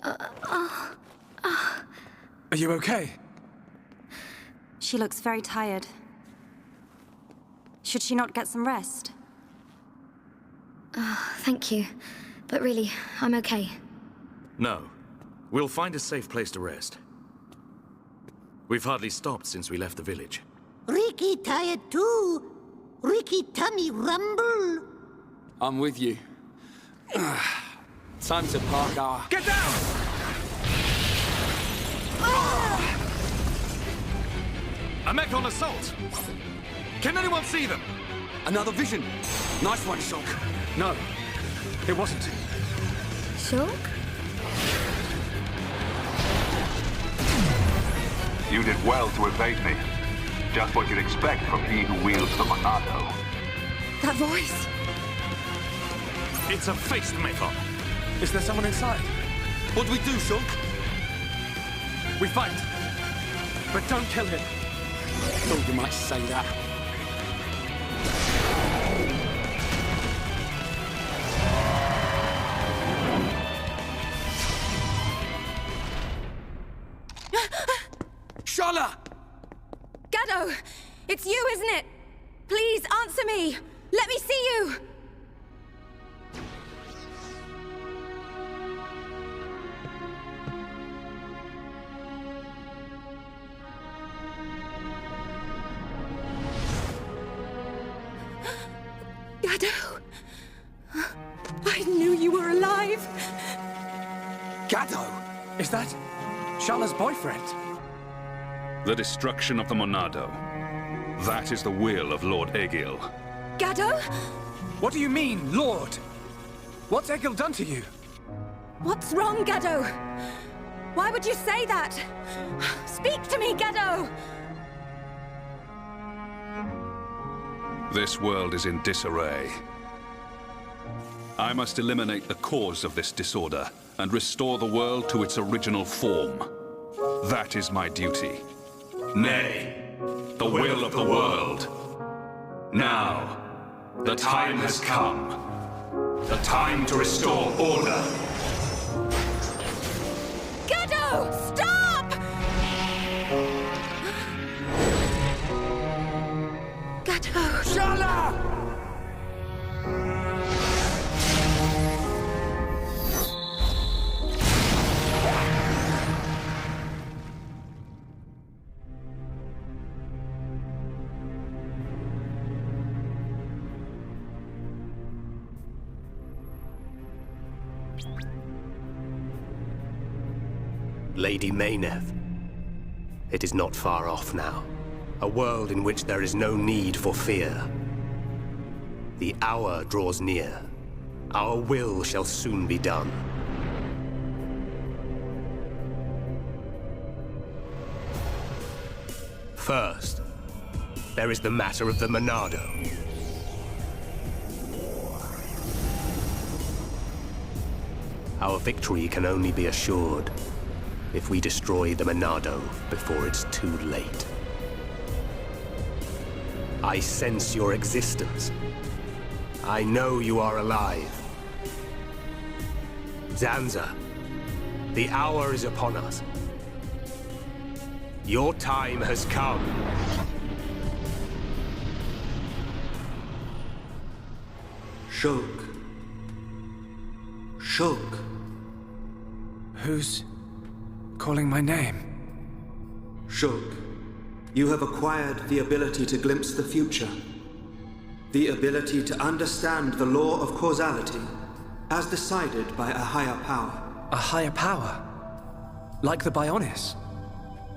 Are you okay? She looks very tired. Should she not get some rest? Thank you. But really, I'm okay. No. We'll find a safe place to rest. We've hardly stopped since we left the village. Ricky tired too. Ricky tummy rumble. I'm with you. Time to park our... Get down! A mech on assault! Can anyone see them? Another vision. Nice one, Shulk. No, it wasn't. Shulk? You did well to evade me. Just what you'd expect from he who wields the Monado. That voice! It's a faced mech-on. Is there someone inside? What do we do, Shulk? We fight. But don't kill him. Thought you might say that. Shala! Gado! It's you, isn't it? Please, answer me! Let me see you! Gado! I knew you were alive! Gado! Is that Shala's boyfriend? The destruction of the Monado. That is the will of Lord Egil. Gado? What do you mean, Lord? What's Egil done to you? What's wrong, Gado? Why would you say that? Speak to me, Gado! This world is in disarray. I must eliminate the cause of this disorder and restore the world to its original form. That is my duty. Nay, the will of the world. Now, the time has come. The time to restore order. Gado! Stop! Gado! Shala! Lady Mayneth. It is not far off now. A world in which there is no need for fear. The hour draws near. Our will shall soon be done. First, there is the matter of the Monado. Our victory can only be assured if we destroy the Monado before it's too late. I sense your existence. I know you are alive. Zanza, the hour is upon us. Your time has come. Shulk. Shulk. Who's calling my name? Shulk, you have acquired the ability to glimpse the future. The ability to understand the law of causality, as decided by a higher power. A higher power? Like the Bionis?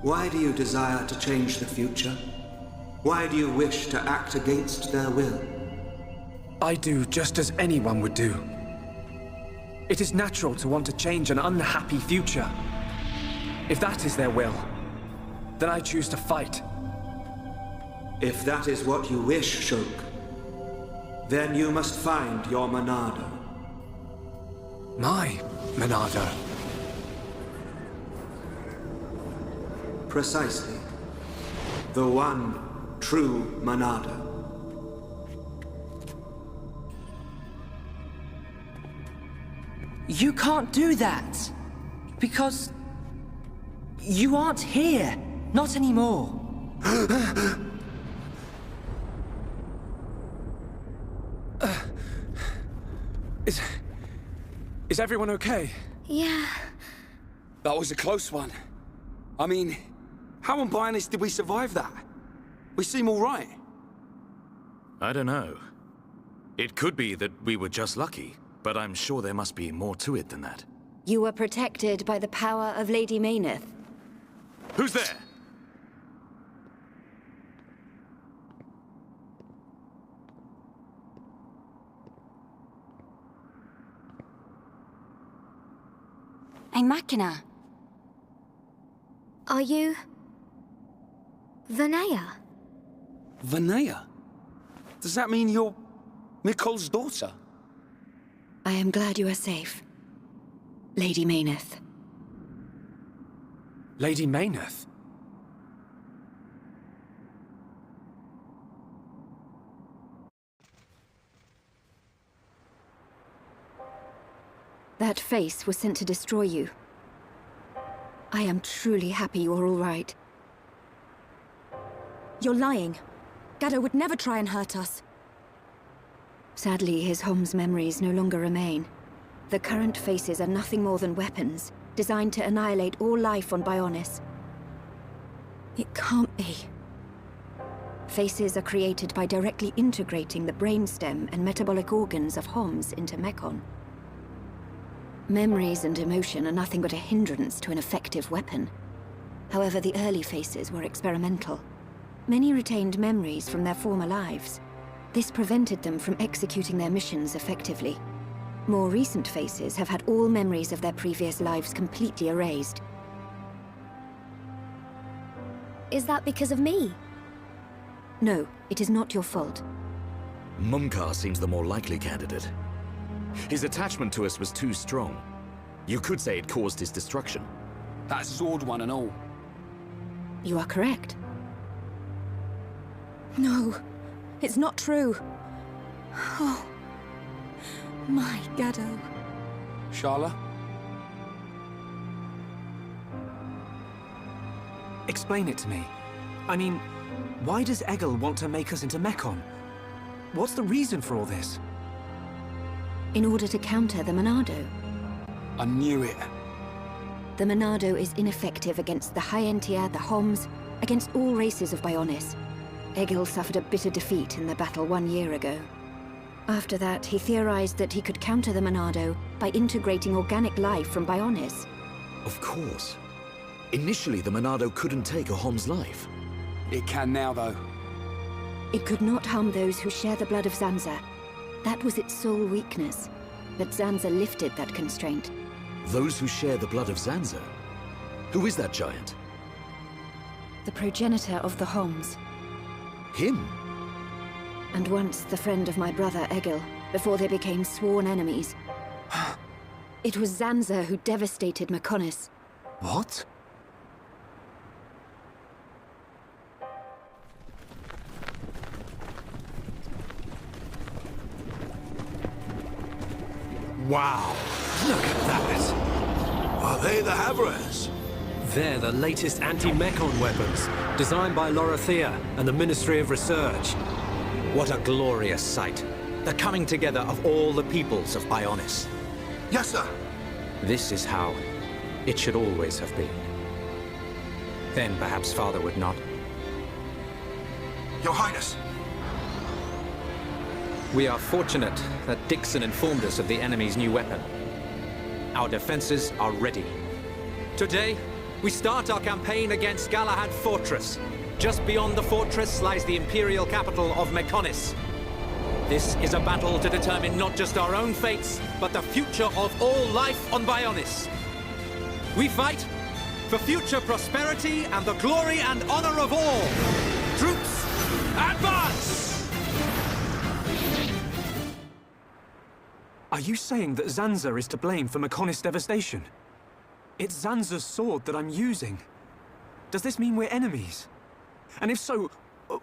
Why do you desire to change the future? Why do you wish to act against their will? I do just as anyone would do. It is natural to want to change an unhappy future. If that is their will, then I choose to fight. If that is what you wish, Shulk, then you must find your Monado. My Monado? Precisely. The one true Monado. You can't do that! Because... you aren't here. Not anymore. Is everyone okay? Yeah. That was a close one. I mean, how on Bionis did we survive that? We seem all right. I don't know. It could be that we were just lucky, but I'm sure there must be more to it than that. You were protected by the power of Lady Mayneth. Who's there? A machina. Are you... Vanea? Vanea? Does that mean you're Mikol's daughter? I am glad you are safe. Lady Mayneth. Lady Mayneth? That face was sent to destroy you. I am truly happy you're all right. You're lying. Gaddo would never try and hurt us. Sadly, his Hom's memories no longer remain. The current faces are nothing more than weapons, designed to annihilate all life on Bionis. It can't be. Faces are created by directly integrating the brainstem and metabolic organs of Homs into Mechon. Memories and emotion are nothing but a hindrance to an effective weapon. However, the early faces were experimental. Many retained memories from their former lives. This prevented them from executing their missions effectively. More recent faces have had all memories of their previous lives completely erased. Is that because of me? No, it is not your fault. Mumkar seems the more likely candidate. His attachment to us was too strong. You could say it caused his destruction. That sword one and all. You are correct. No, it's not true. Oh, my Gaddo. Sharla? Explain it to me. I mean, why does Egil want to make us into Mechon? What's the reason for all this? In order to counter the Monado. I knew it. The Monado is ineffective against the High-Entia, the Homs, against all races of Bionis. Egil suffered a bitter defeat in the battle 1 year ago. After that, he theorized that he could counter the Monado by integrating organic life from Bionis. Of course. Initially, the Monado couldn't take a Hom's life. It can now, though. It could not harm those who share the blood of Zanza. That was its sole weakness. But Zanza lifted that constraint. Those who share the blood of Zanza? Who is that giant? The progenitor of the Homs. Him? And once the friend of my brother Egil, before they became sworn enemies. It was Zanza who devastated Mechonis. What? Wow, look at that! Are they the Havras? They're the latest anti-Mechon weapons, designed by Lorothea and the Ministry of Research. What a glorious sight. The coming together of all the peoples of Bionis. Yes, sir. This is how it should always have been. Then perhaps Father would not. Your Highness. We are fortunate that Dixon informed us of the enemy's new weapon. Our defenses are ready. Today, we start our campaign against Galahad Fortress. Just beyond the fortress lies the imperial capital of Mechonis. This is a battle to determine not just our own fates, but the future of all life on Bionis. We fight for future prosperity and the glory and honor of all. Troops, advance! Are you saying that Zanza is to blame for Mechonis' devastation? It's Zanza's sword that I'm using. Does this mean we're enemies? And if so,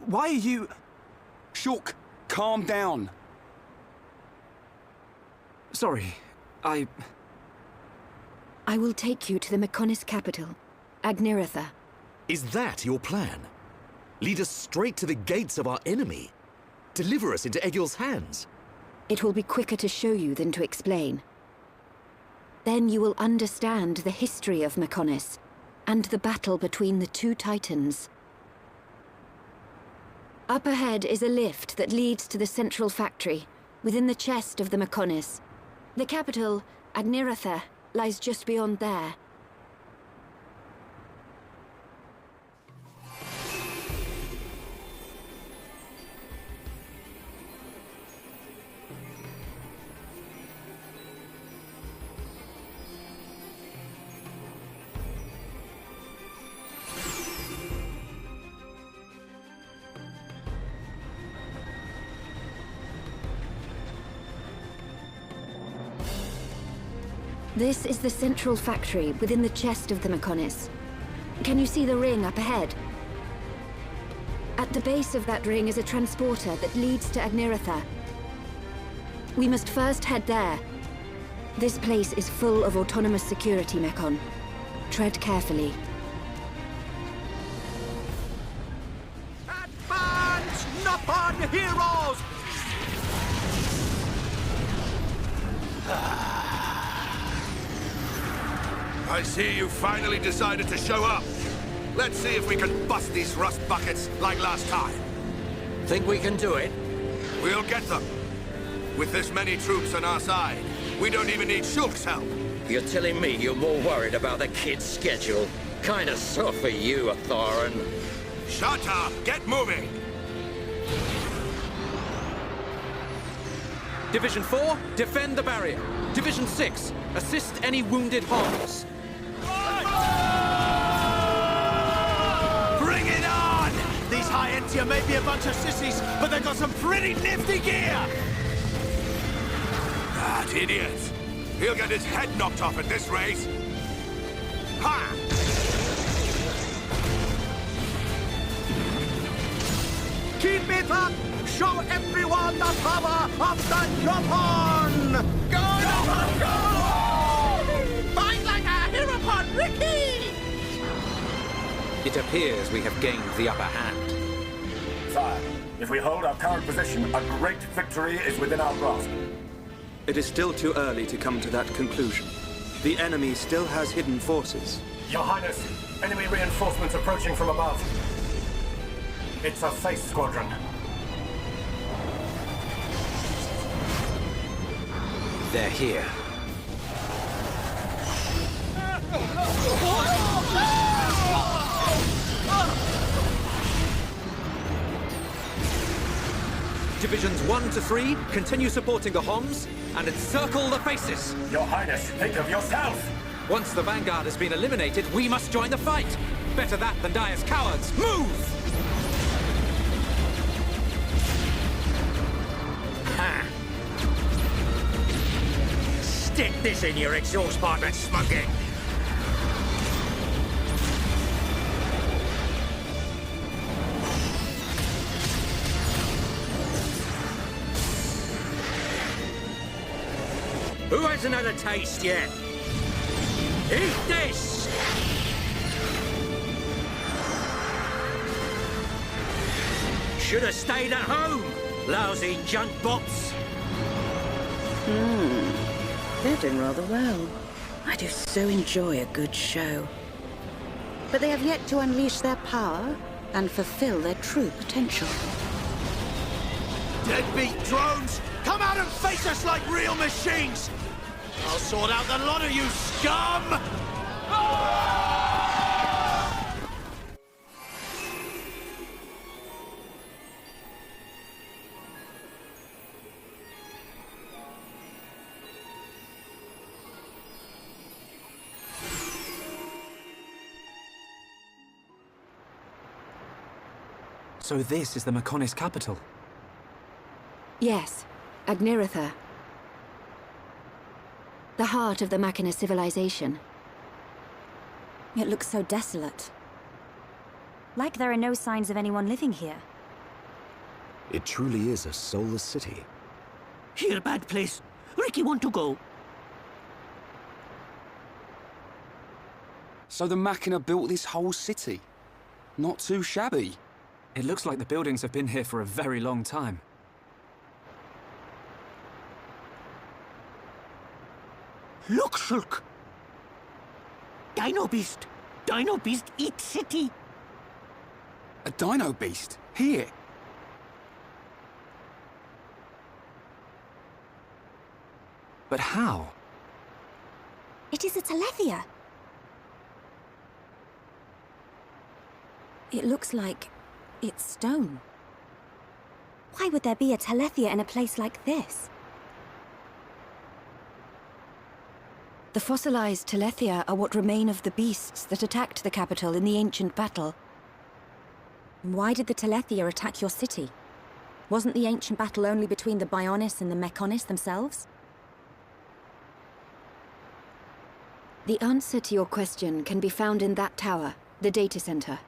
why are you... Shulk, calm down. Sorry, I will take you to the Mechonis capital, Agniratha. Is that your plan? Lead us straight to the gates of our enemy? Deliver us into Egil's hands? It will be quicker to show you than to explain. Then you will understand the history of Mechonis, and the battle between the two titans. Up ahead is a lift that leads to the central factory, within the chest of the Mechonis. The capital, Agniratha, lies just beyond there. This is the central factory within the chest of the Mechonis. Can you see the ring up ahead? At the base of that ring is a transporter that leads to Agniratha. We must first head there. This place is full of autonomous security, Mechon. Tread carefully. Advance, Nopon heroes! I see you finally decided to show up. Let's see if we can bust these rust buckets like last time. Think we can do it? We'll get them. With this many troops on our side, we don't even need Shulk's help. You're telling me you're more worried about the kid's schedule? Kinda soft for you, Thorin. Shut up! Get moving! Division 4, defend the barrier. Division 6, assist any wounded Homs. Bring it on! These High-Entia may be a bunch of sissies, but they've got some pretty nifty gear! That idiot! He'll get his head knocked off at this rate! Ha! Keep it up! Show everyone the power of the Nopon! Go, Nopon, go! Fight like a Herapon, Ricky! It appears we have gained the upper hand. Sire, if we hold our current position, a great victory is within our grasp. It is still too early to come to that conclusion. The enemy still has hidden forces. Your Highness, enemy reinforcements approaching from above. It's a Face Squadron. They're here. Divisions 1 to 3, continue supporting the Homs, and encircle the Faces. Your Highness, think of yourself! Once the Vanguard has been eliminated, we must join the fight! Better that than die as cowards! Move! Ha! Stick this in your exhaust pipe and smoke it! Who hasn't had a taste yet? Eat this! Should have stayed at home, lousy junk bots. They're doing rather well. I do so enjoy a good show. But they have yet to unleash their power and fulfill their true potential. Deadbeat drones! Come out and face us like real machines! I'll sort out the lot of you, scum! So this is the Mechonis capital? Yes, Agniratha. The heart of the Machina civilization. It looks so desolate. Like there are no signs of anyone living here. It truly is a soulless city. Here, bad place. Ricky want to go. So the Machina built this whole city? Not too shabby. It looks like the buildings have been here for a very long time. Look, Shulk! Dino Beast! Dino Beast eat city! A dino beast? Here? But how? It is a Telethia. It looks like it's stone. Why would there be a Telethia in a place like this? The fossilized Telethia are what remain of the beasts that attacked the capital in the ancient battle. Why did the Telethia attack your city? Wasn't the ancient battle only between the Bionis and the Mechonis themselves? The answer to your question can be found in that tower, the data center.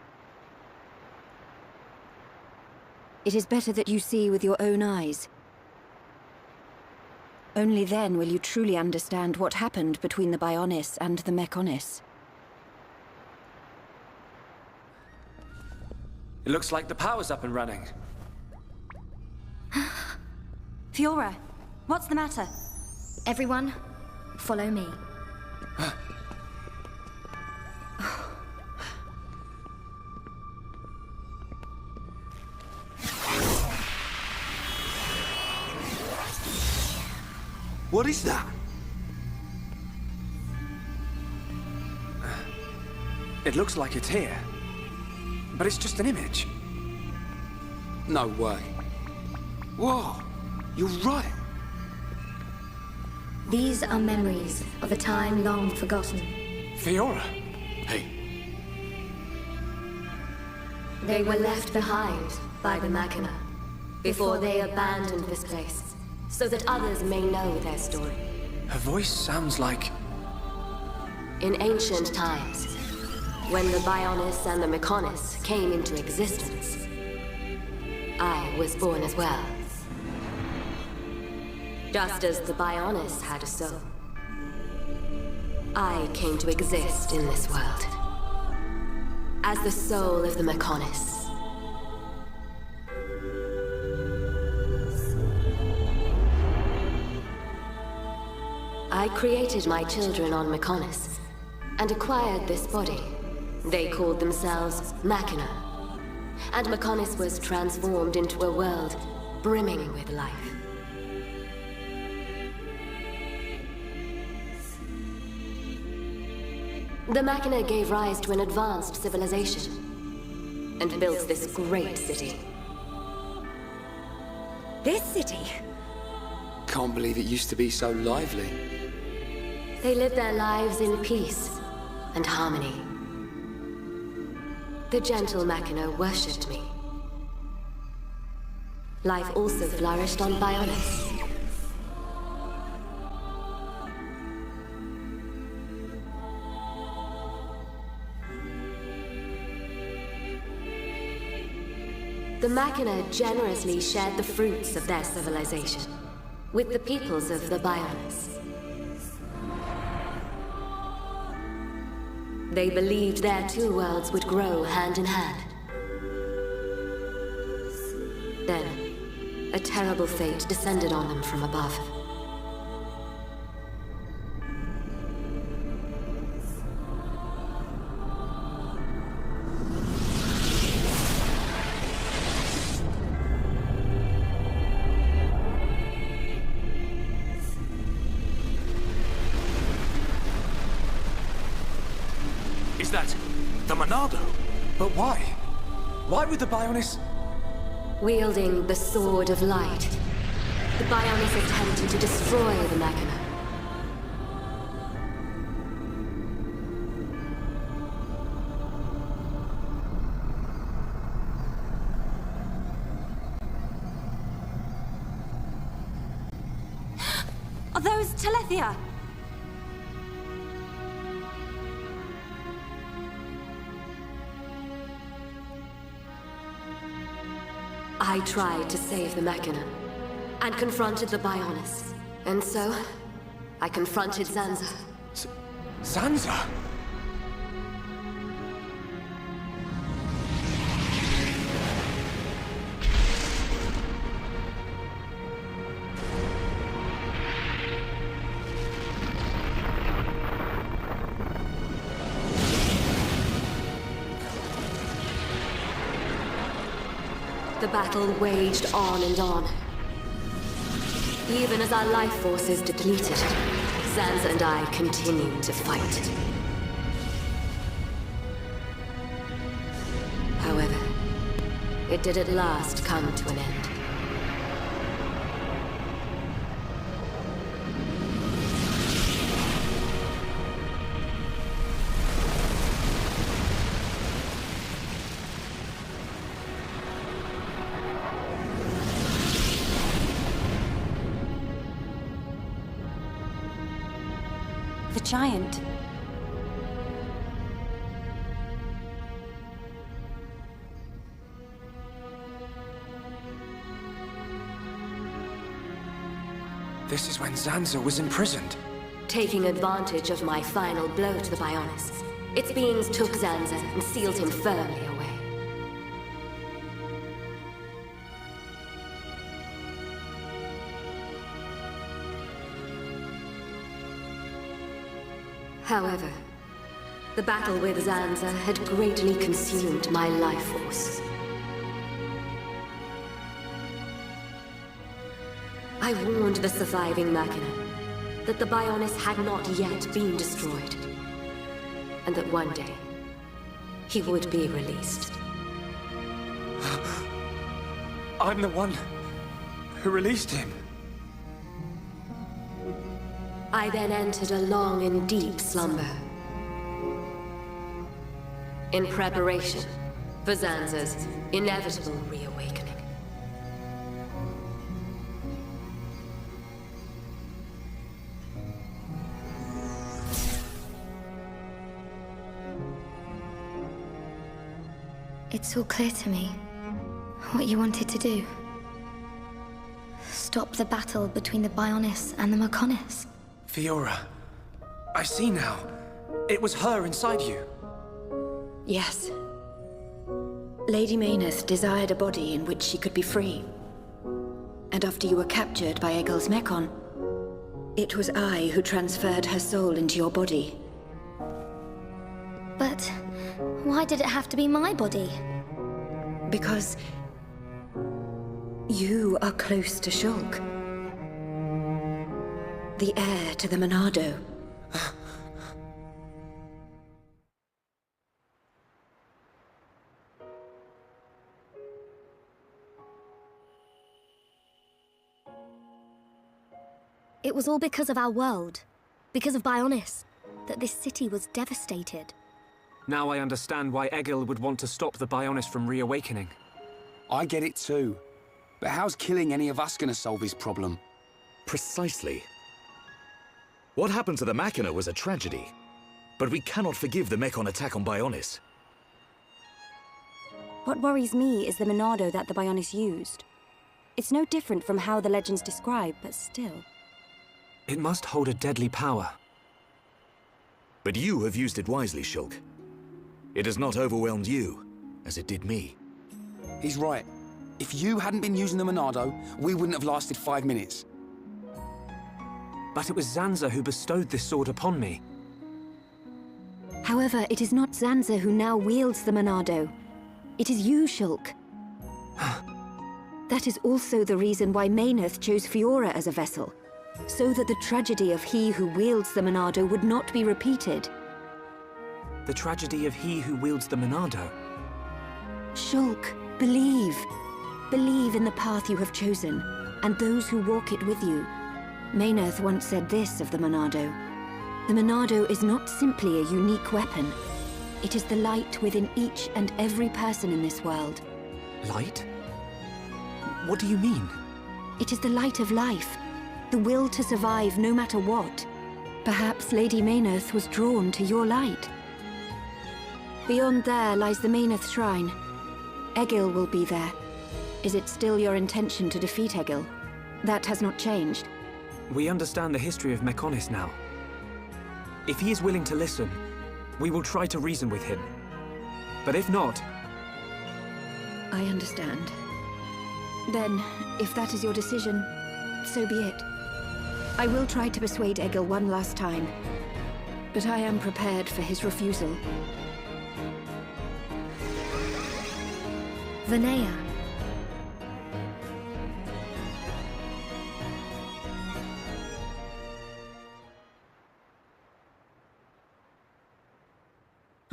It is better that you see with your own eyes. Only then will you truly understand what happened between the Bionis and the Mechonis. It looks like the power's up and running. Fiora, what's the matter? Everyone, follow me. What is that? It looks like it's here. But it's just an image. No way. Whoa, you're right. These are memories of a time long forgotten. Fiora! Hey. They were left behind by the Machina before they abandoned this place, so that others may know their story. Her voice sounds like... In ancient times, when the Bionis and the Mechonis came into existence, I was born as well. Just as the Bionis had a soul, I came to exist in this world as the soul of the Mechonis. I created my children on Mechonis and acquired this body. They called themselves Machina, and Mechonis was transformed into a world brimming with life. The Machina gave rise to an advanced civilization and built this great city. This city? Can't believe it used to be so lively. They lived their lives in peace and harmony. The gentle Machina worshipped me. Life also flourished on Bionis. The Machina generously shared the fruits of their civilization with the peoples of the Bionis. They believed their two worlds would grow hand in hand. Then, a terrible fate descended on them from above. Is that the Monado? But why? Why would the Bionis... Wielding the Sword of Light, the Bionis attempted to destroy the Machina. Are those Telethia? I tried to save the Machina, and confronted the Bionis. And so, I confronted Zanza. Zanza? The battle waged on and on. Even as our life forces depleted, Zanza and I continued to fight. However, it did at last come to an end. The giant. This is when Zanza was imprisoned. Taking advantage of my final blow to the Bionis, its beings took Zanza and sealed him firmly away. However, the battle with Zanza had greatly consumed my life force. I warned the surviving Machina that the Bionis had not yet been destroyed, and that one day he would be released. I'm the one who released him. I then entered a long and deep slumber, in preparation for Zanza's inevitable reawakening. It's all clear to me what you wanted to do. Stop the battle between the Bionis and the Mechonis. Fiora, I see now. It was her inside you. Yes. Lady Mayneth desired a body in which she could be free. And after you were captured by Egil's Mechon, it was I who transferred her soul into your body. But why did it have to be my body? Because you are close to Shulk. The heir to the Monado. It was all because of our world, because of Bionis, that this city was devastated. Now I understand why Egil would want to stop the Bionis from reawakening. I get it too. But how's killing any of us gonna solve his problem? Precisely. What happened to the Machina was a tragedy. But we cannot forgive the Mechon attack on Bionis. What worries me is the Monado that the Bionis used. It's no different from how the legends describe, but still. It must hold a deadly power. But you have used it wisely, Shulk. It has not overwhelmed you, as it did me. He's right. If you hadn't been using the Monado, we wouldn't have lasted 5 minutes. But it was Zanza who bestowed this sword upon me. However, it is not Zanza who now wields the Monado. It is you, Shulk. That is also the reason why Mayneth chose Fiora as a vessel, so that the tragedy of he who wields the Monado would not be repeated. The tragedy of he who wields the Monado? Shulk, believe. Believe in the path you have chosen, and those who walk it with you. Mayneth once said this of the Monado. The Monado is not simply a unique weapon. It is the light within each and every person in this world. Light? What do you mean? It is the light of life. The will to survive no matter what. Perhaps Lady Mayneth was drawn to your light. Beyond there lies the Mayneth Shrine. Egil will be there. Is it still your intention to defeat Egil? That has not changed. We understand the history of Mechonis now. If he is willing to listen, we will try to reason with him. But if not... I understand. Then, if that is your decision, so be it. I will try to persuade Egil one last time, but I am prepared for his refusal. Vanea.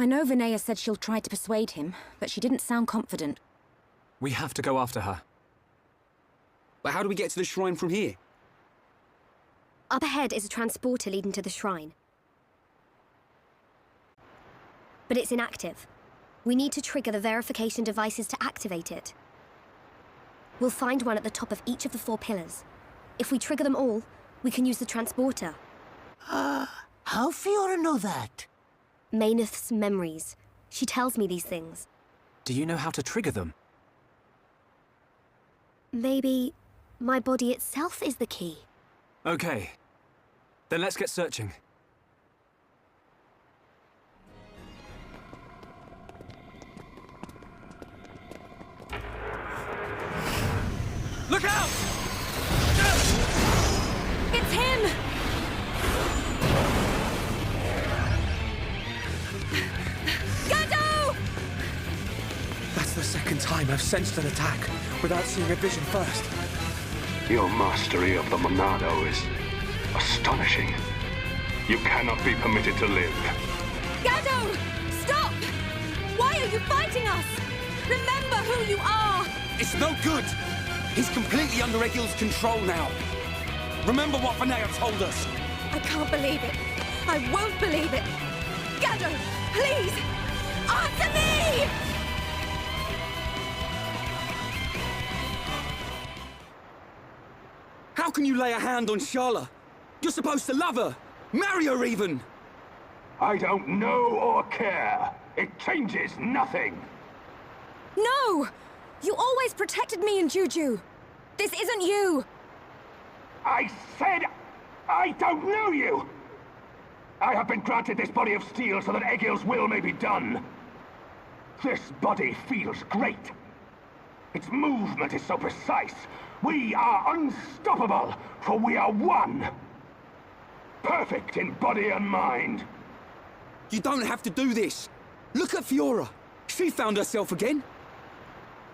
I know Vinaya said she'll try to persuade him, but she didn't sound confident. We have to go after her. But how do we get to the shrine from here? Up ahead is a transporter leading to the shrine. But it's inactive. We need to trigger the verification devices to activate it. We'll find one at the top of each of the 4 pillars. If we trigger them all, we can use the transporter. How Fiora know that? Mayneth's memories. She tells me these things. Do you know how to trigger them? Maybe my body itself is the key. Okay. Then let's get searching. Look out! It's him! Gado! That's the second time I've sensed an attack without seeing a vision first. Your mastery of the Monado is astonishing. You cannot be permitted to live. Gado! Stop! Why are you fighting us? Remember who you are! It's no good! He's completely under Egil's control now. Remember what Vinaya told us. I can't believe it. I won't believe it. Gado, please! Answer me! How can you lay a hand on Sharla? You're supposed to love her! Marry her even! I don't know or care. It changes nothing. No! You always protected me and Juju. This isn't you. I said I don't know you! I have been granted this body of steel so that Egil's will may be done. This body feels great. Its movement is so precise. We are unstoppable, for we are one. Perfect in body and mind. You don't have to do this. Look at Fiora. She found herself again.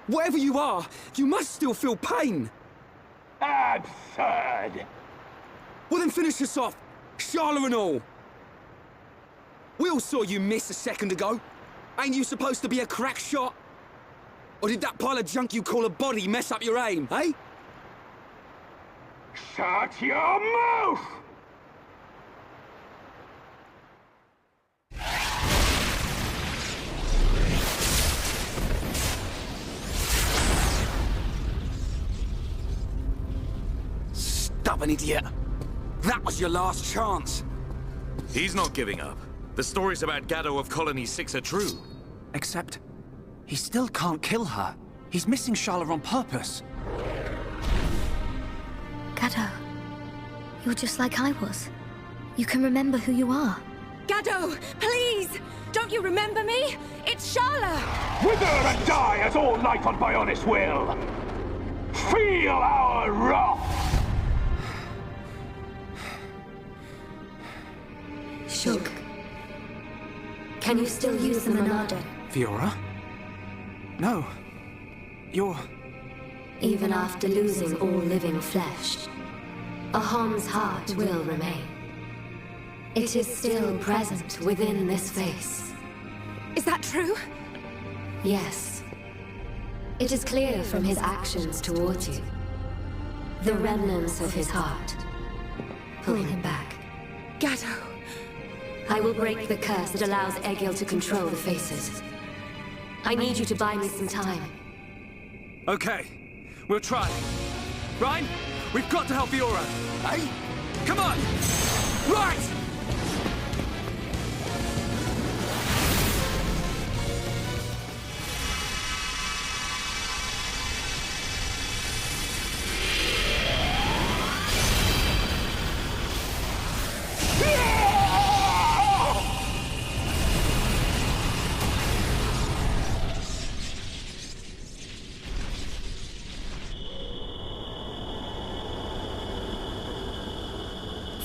Whatever you are, you must still feel pain. Absurd. Well then finish us off, Sharla and all. We all saw you miss a second ago. Ain't you supposed to be a crack shot? Or did that pile of junk you call a body mess up your aim, eh? Shut your mouth! Stubborn idiot. That was your last chance. He's not giving up. The stories about Gado of Colony 6 are true. Except, he still can't kill her. He's missing Sharla on purpose. Gado, you're just like I was. You can remember who you are. Gado, please! Don't you remember me? It's Sharla! Wither and die as all life on Bionis will! Feel our wrath! Shulk, can you still use the Monado? Fiora? No. You're... Even after losing all living flesh, Ahom's heart will remain. It is still present within this face. Is that true? Yes. It is clear from his actions towards you. The remnants of his heart. Pull him back. Gado. I will break the curse that allows Egil to control the faces. I need you to buy me some time. Okay. We'll try. Ryan, we've got to help Fiora. Hey? Come on! Right!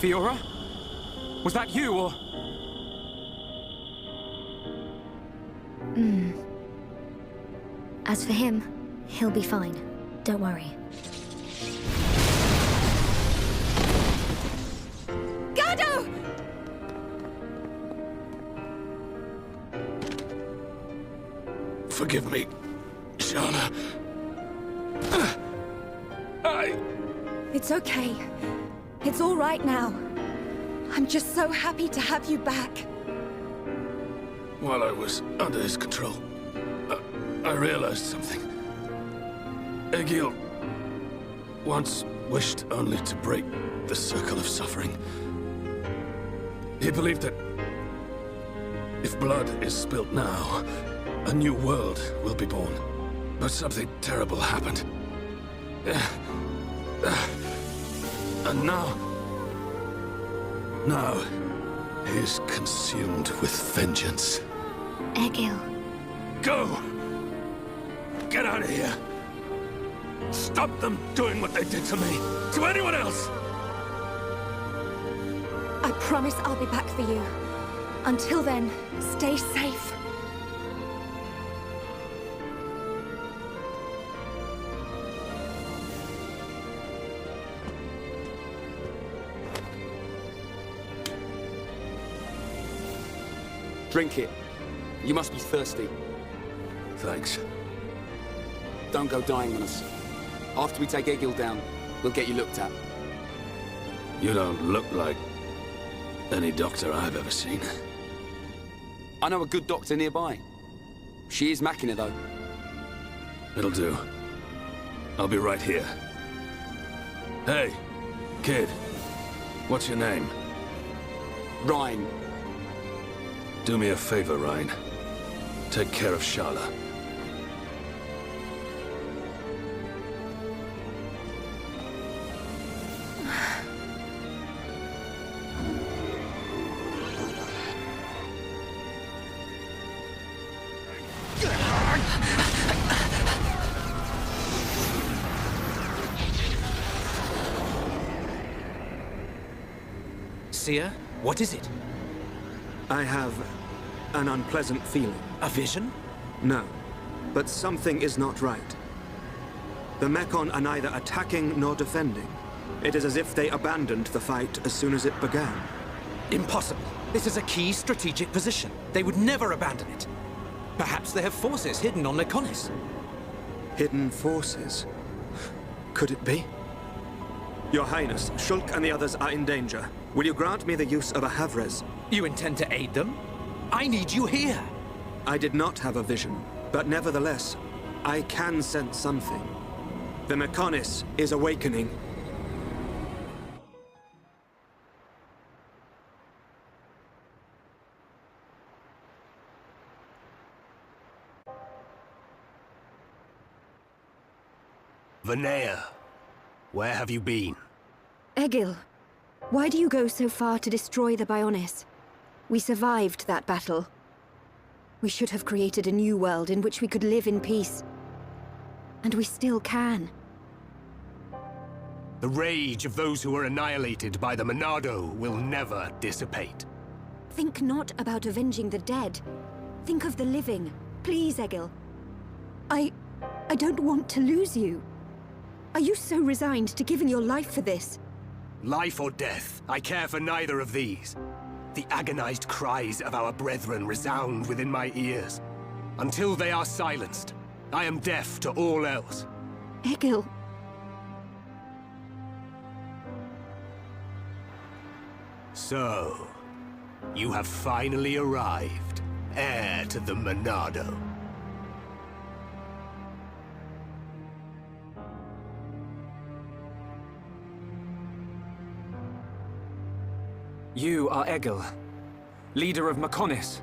Fiora? Was that you, or...? As for him, he'll be fine. Don't worry. Gado! Forgive me, Sharla. It's okay. It's all right now. I'm just so happy to have you back. While I was under his control, I realized something. Egil once wished only to break the circle of suffering. He believed that if blood is spilt now, a new world will be born. But something terrible happened. And now he's consumed with vengeance. Egil. Go! Get out of here! Stop them doing what they did to me! To anyone else! I promise I'll be back for you. Until then, stay safe. Drink it. You must be thirsty. Thanks. Don't go dying on us. After we take Egil down, we'll get you looked at. You don't look like any doctor I've ever seen. I know a good doctor nearby. She is Machina, though. It'll do. I'll be right here. Hey, kid. What's your name? Ryan. Do me a favor, Ryan. Take care of Sharla. Seer, what is it? I have an unpleasant feeling. A vision? No, but something is not right. The Mechon are neither attacking nor defending. It is as if they abandoned the fight as soon as it began. Impossible. This is a key strategic position. They would never abandon it. Perhaps they have forces hidden on Mykonos. Hidden forces? Could it be? Your Highness, Shulk and the others are in danger. Will you grant me the use of a Havres? You intend to aid them? I need you here! I did not have a vision, but nevertheless, I can sense something. The Mykonos is awakening. Vanea, where have you been? Egil, why do you go so far to destroy the Bionis? We survived that battle. We should have created a new world in which we could live in peace. And we still can. The rage of those who were annihilated by the Monado will never dissipate. Think not about avenging the dead. Think of the living. Please, Egil. I don't want to lose you. Are you so resigned to giving your life for this? Life or death, I care for neither of these. The agonized cries of our brethren resound within my ears. Until they are silenced, I am deaf to all else. Egil. So, you have finally arrived, heir to the Monado. You are Egil, leader of Mykonos.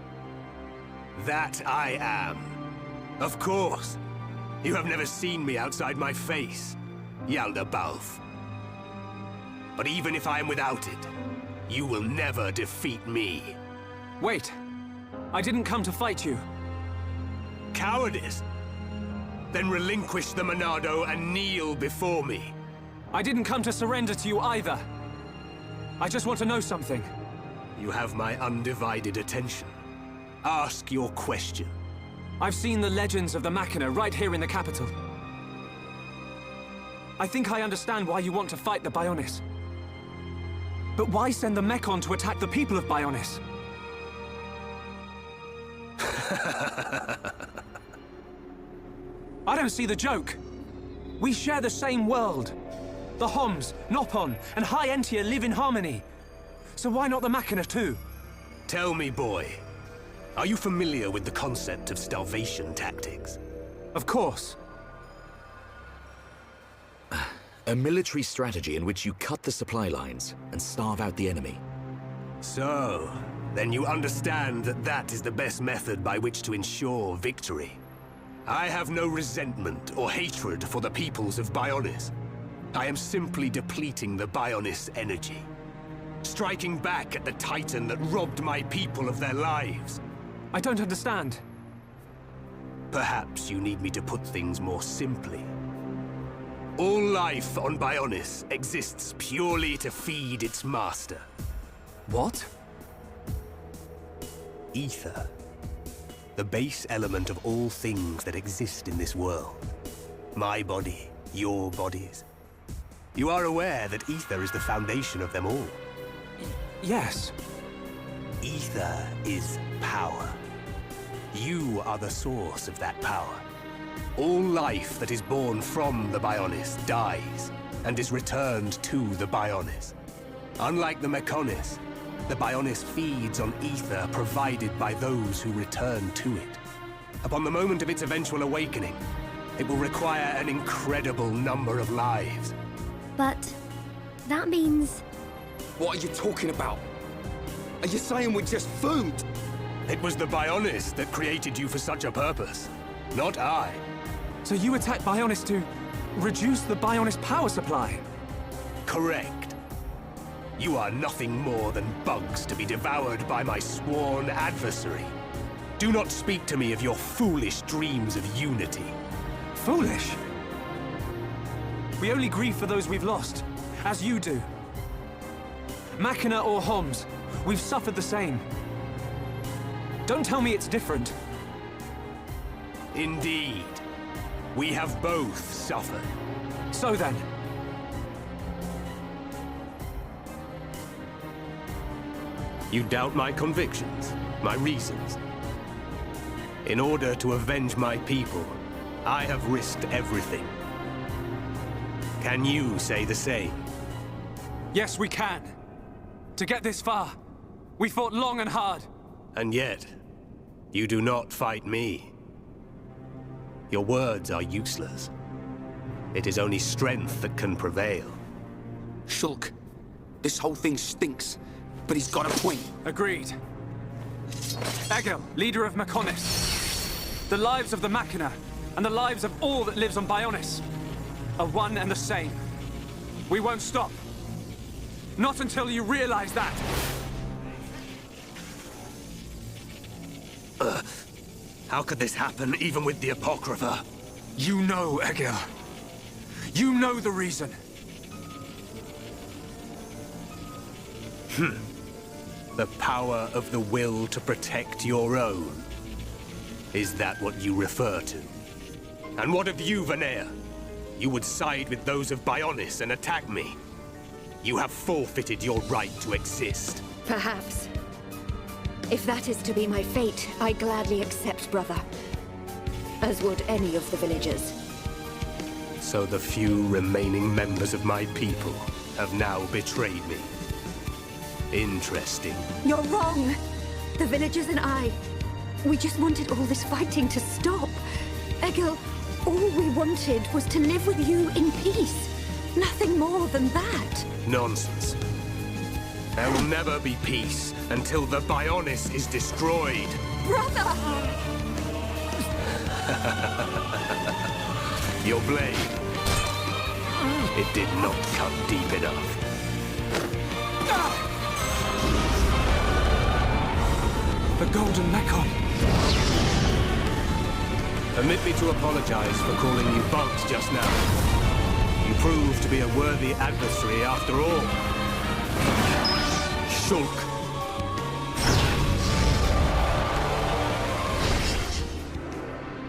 That I am. Of course. You have never seen me outside my face, Yaldabaoth. But even if I am without it, you will never defeat me. Wait. I didn't come to fight you. Cowardice? Then relinquish the Monado and kneel before me. I didn't come to surrender to you either. I just want to know something. You have my undivided attention. Ask your question. I've seen the legends of the Machina right here in the capital. I think I understand why you want to fight the Bionis. But why send the Mechon to attack the people of Bionis? I don't see the joke. We share the same world. The Homs, Nopon, and High Entia live in harmony. So why not the Machina too? Tell me, boy, are you familiar with the concept of starvation tactics? Of course. A military strategy in which you cut the supply lines and starve out the enemy. So, then you understand that that is the best method by which to ensure victory. I have no resentment or hatred for the peoples of Bionis. I am simply depleting the Bionis energy. Striking back at the Titan that robbed my people of their lives. I don't understand. Perhaps you need me to put things more simply. All life on Bionis exists purely to feed its master. What? Ether. The base element of all things that exist in this world. My body, your bodies. You are aware that ether is the foundation of them all. Yes. Ether is power. You are the source of that power. All life that is born from the Bionis dies, and is returned to the Bionis. Unlike the Mechonis, the Bionis feeds on ether provided by those who return to it. Upon the moment of its eventual awakening, it will require an incredible number of lives. But that means... What are you talking about? Are you saying we're just food? It was the Bionis that created you for such a purpose, not I. So you attack Bionis to reduce the Bionis power supply? Correct. You are nothing more than bugs to be devoured by my sworn adversary. Do not speak to me of your foolish dreams of unity. Foolish? We only grieve for those we've lost, as you do. Machina or Homs, we've suffered the same. Don't tell me it's different. Indeed. We have both suffered. So then... You doubt my convictions, my reasons. In order to avenge my people, I have risked everything. Can you say the same? Yes, we can. To get this far, we fought long and hard. And yet, you do not fight me. Your words are useless. It is only strength that can prevail. Shulk, this whole thing stinks, but he's got a point. Agreed. Egil, leader of Mechonis. The lives of the Machina, and the lives of all that lives on Bionis, are one and the same. We won't stop. Not until you realize that. How could this happen, even with the Apocrypha? You know, Egil. You know the reason. The power of the will to protect your own. Is that what you refer to? And what of you, Vanea? You would side with those of Bionis and attack me. You have forfeited your right to exist. Perhaps. If that is to be my fate, I gladly accept, brother. As would any of the villagers. So the few remaining members of my people have now betrayed me. Interesting. You're wrong! The villagers and I, we just wanted all this fighting to stop. Egil, all we wanted was to live with you in peace. Nothing more than that. Nonsense. There will never be peace until the Bionis is destroyed. Brother! Your blade. It did not cut deep enough. The Golden Mechon. Permit me to apologize for calling you bugs just now. You proved to be a worthy adversary after all. Shulk.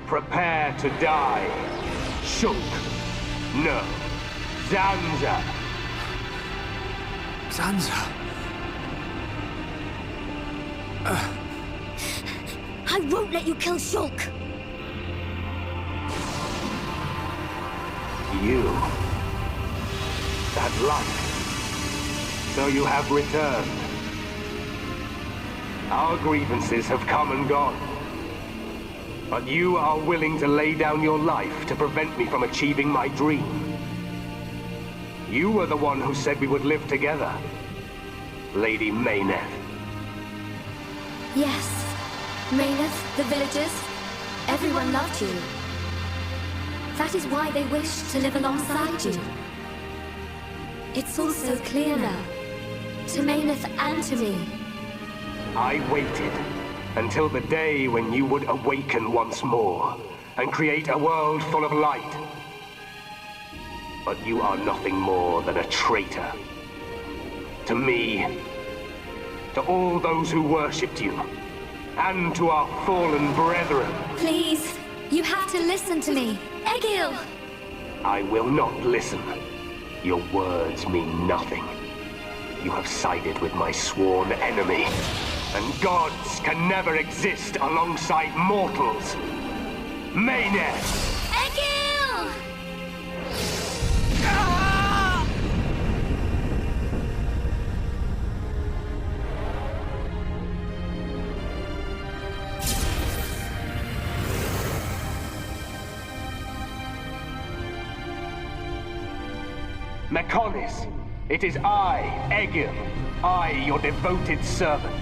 Prepare to die. Shulk. No. Zanza. Zanza. I won't let you kill Shulk! you. That light. So you have returned. Our grievances have come and gone. But you are willing to lay down your life to prevent me from achieving my dream. You were the one who said we would live together, Lady Mayneth. Yes. Mayneth, the villagers, everyone loved you. That is why they wished to live alongside you. It's all so clear now. To Mayneth and to me. I waited until the day when you would awaken once more and create a world full of light. But you are nothing more than a traitor. To me, to all those who worshipped you, and to our fallen brethren. Please, you have to listen to me. Egil! I will not listen. Your words mean nothing. You have sided with my sworn enemy. And gods can never exist alongside mortals. Mayneth! Egil! Mechonis, it is I, Egil, I, your devoted servant,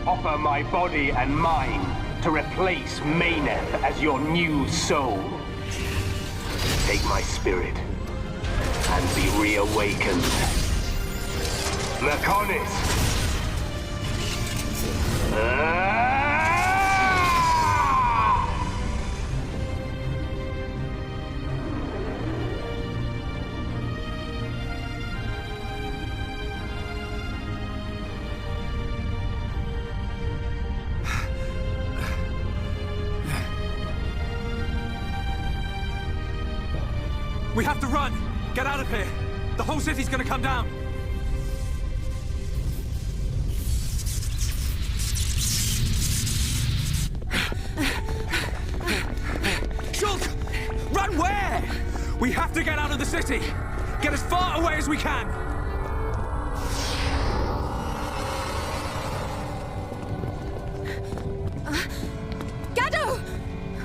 offer my body and mind to replace Mayneth as your new soul. Take my spirit and be reawakened. Mechonis! We have to run! Get out of here! The whole city's gonna come down! Shulk! Run where? We have to get out of the city! Get as far away as we can! Gado!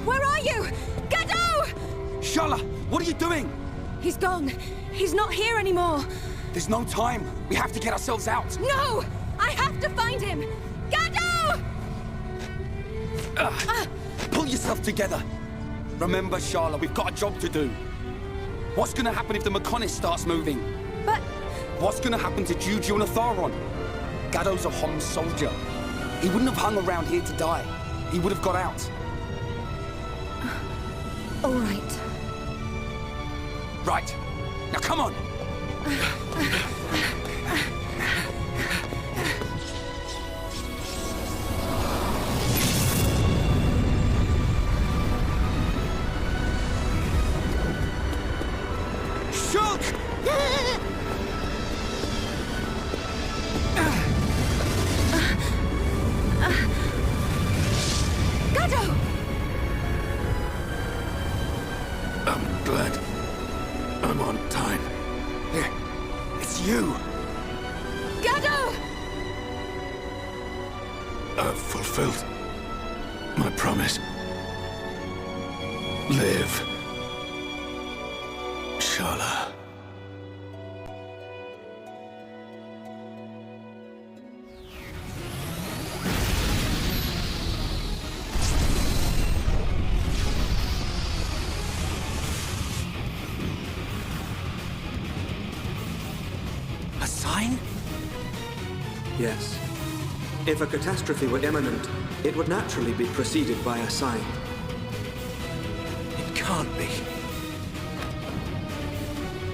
Where are you? Gado! Shala, what are you doing? He's gone. He's not here anymore. There's no time. We have to get ourselves out. No! I have to find him! Gado! Pull yourself together. Remember, Shala, we've got a job to do. What's gonna happen if the Mechonis starts moving? But... What's gonna happen to Juju and Atharon? Gado's a Hom soldier. He wouldn't have hung around here to die. He would have got out. All right. Right. Now come on! Shulk! Gado! I'm glad I'm on time. Here, it's you! Gado! I've fulfilled my promise. Live, Shala. A sign? Yes. If a catastrophe were imminent, it would naturally be preceded by a sign. It can't be.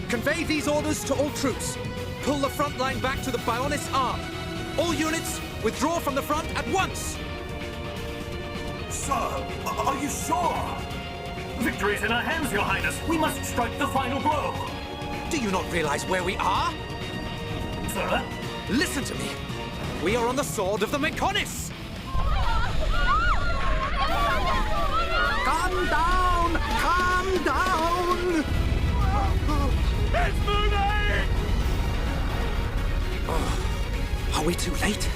Convey these orders to all troops. Pull the front line back to the Bionis Arm. All units, withdraw from the front at once! Sir, are you sure? Victory is in our hands, Your Highness. We must strike the final blow. Do you not realize where we are? Sir? Listen to me. We are on the sword of the Mechonis! Calm down! Calm down! It's moving! Oh, are we too late?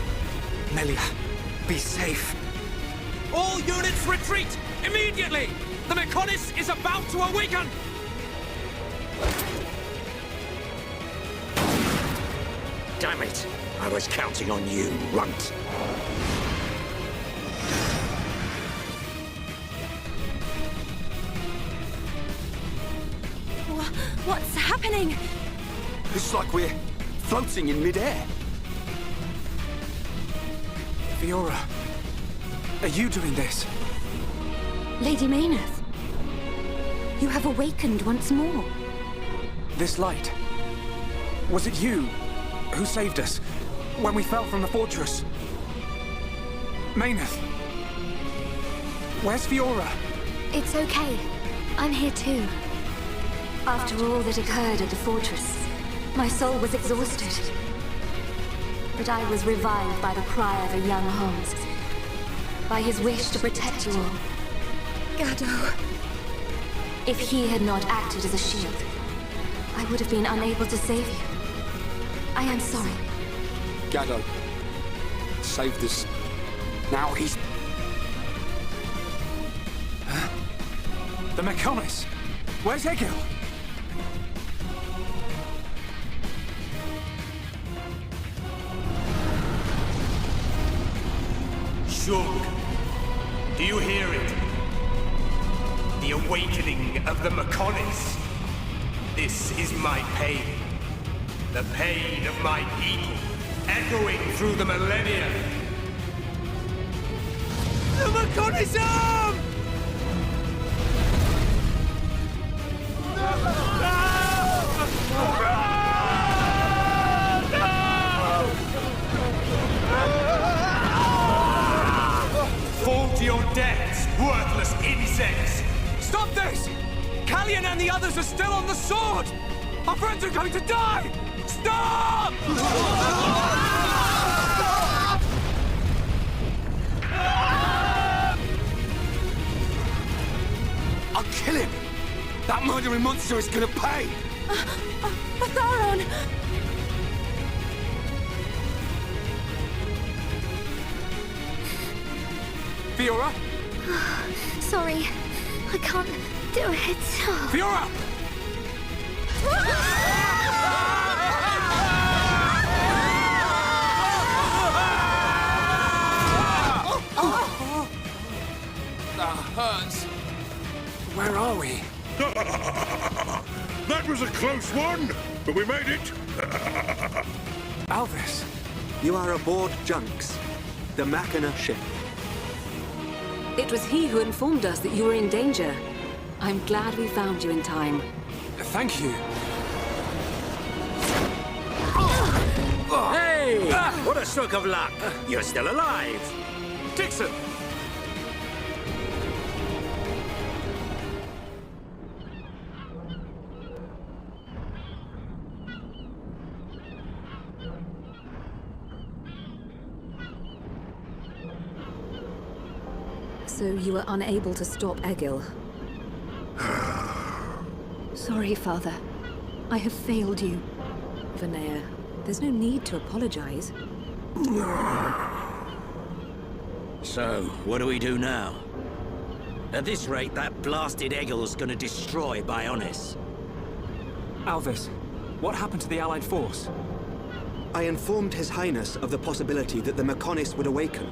Melia, be safe. All units retreat! Immediately! The Mechonis is about to awaken! Damn it! I was counting on you, runt. What's happening? It's like we're floating in midair. Fiora, are you doing this? Lady Mayneth, you have awakened once more. This light. Was it you who saved us when we fell from the fortress? Mayneth, where's Fiora? It's okay. I'm here too. After all that occurred at the fortress, my soul was exhausted. But I was revived by the cry of a young Holmes, by his wish to protect you all. Gado. If he had not acted as a shield, I would have been unable to save you. I am sorry. Gado saved us. Now he's... Huh? The Mechonis! Where's Egil? Shug, do you hear it? The awakening of the Mechonis. This is my pain. The pain of my people, echoing through the millennia. The Mechonis arm! Fall to your deaths, worthless insects! Stop this! Callion and the others are still on the sword! Our friends are going to die! Stop! I'll kill him! That murdering monster is gonna pay! Atharon! Fiora? Sorry, I can't do it. Fiora! That hurts. Where are we? That was a close one, but we made it. Alvis. You are aboard Junks, the Machina ship. It was he who informed us that you were in danger. I'm glad we found you in time. Thank you. Hey! What a stroke of luck! You're still alive! Dixon! So you were unable to stop Egil. Sorry, Father. I have failed you. Vanea, there's no need to apologize. So, what do we do now? At this rate, that blasted Egil's gonna destroy Bionis. Alvis, what happened to the Allied force? I informed His Highness of the possibility that the Mechonis would awaken.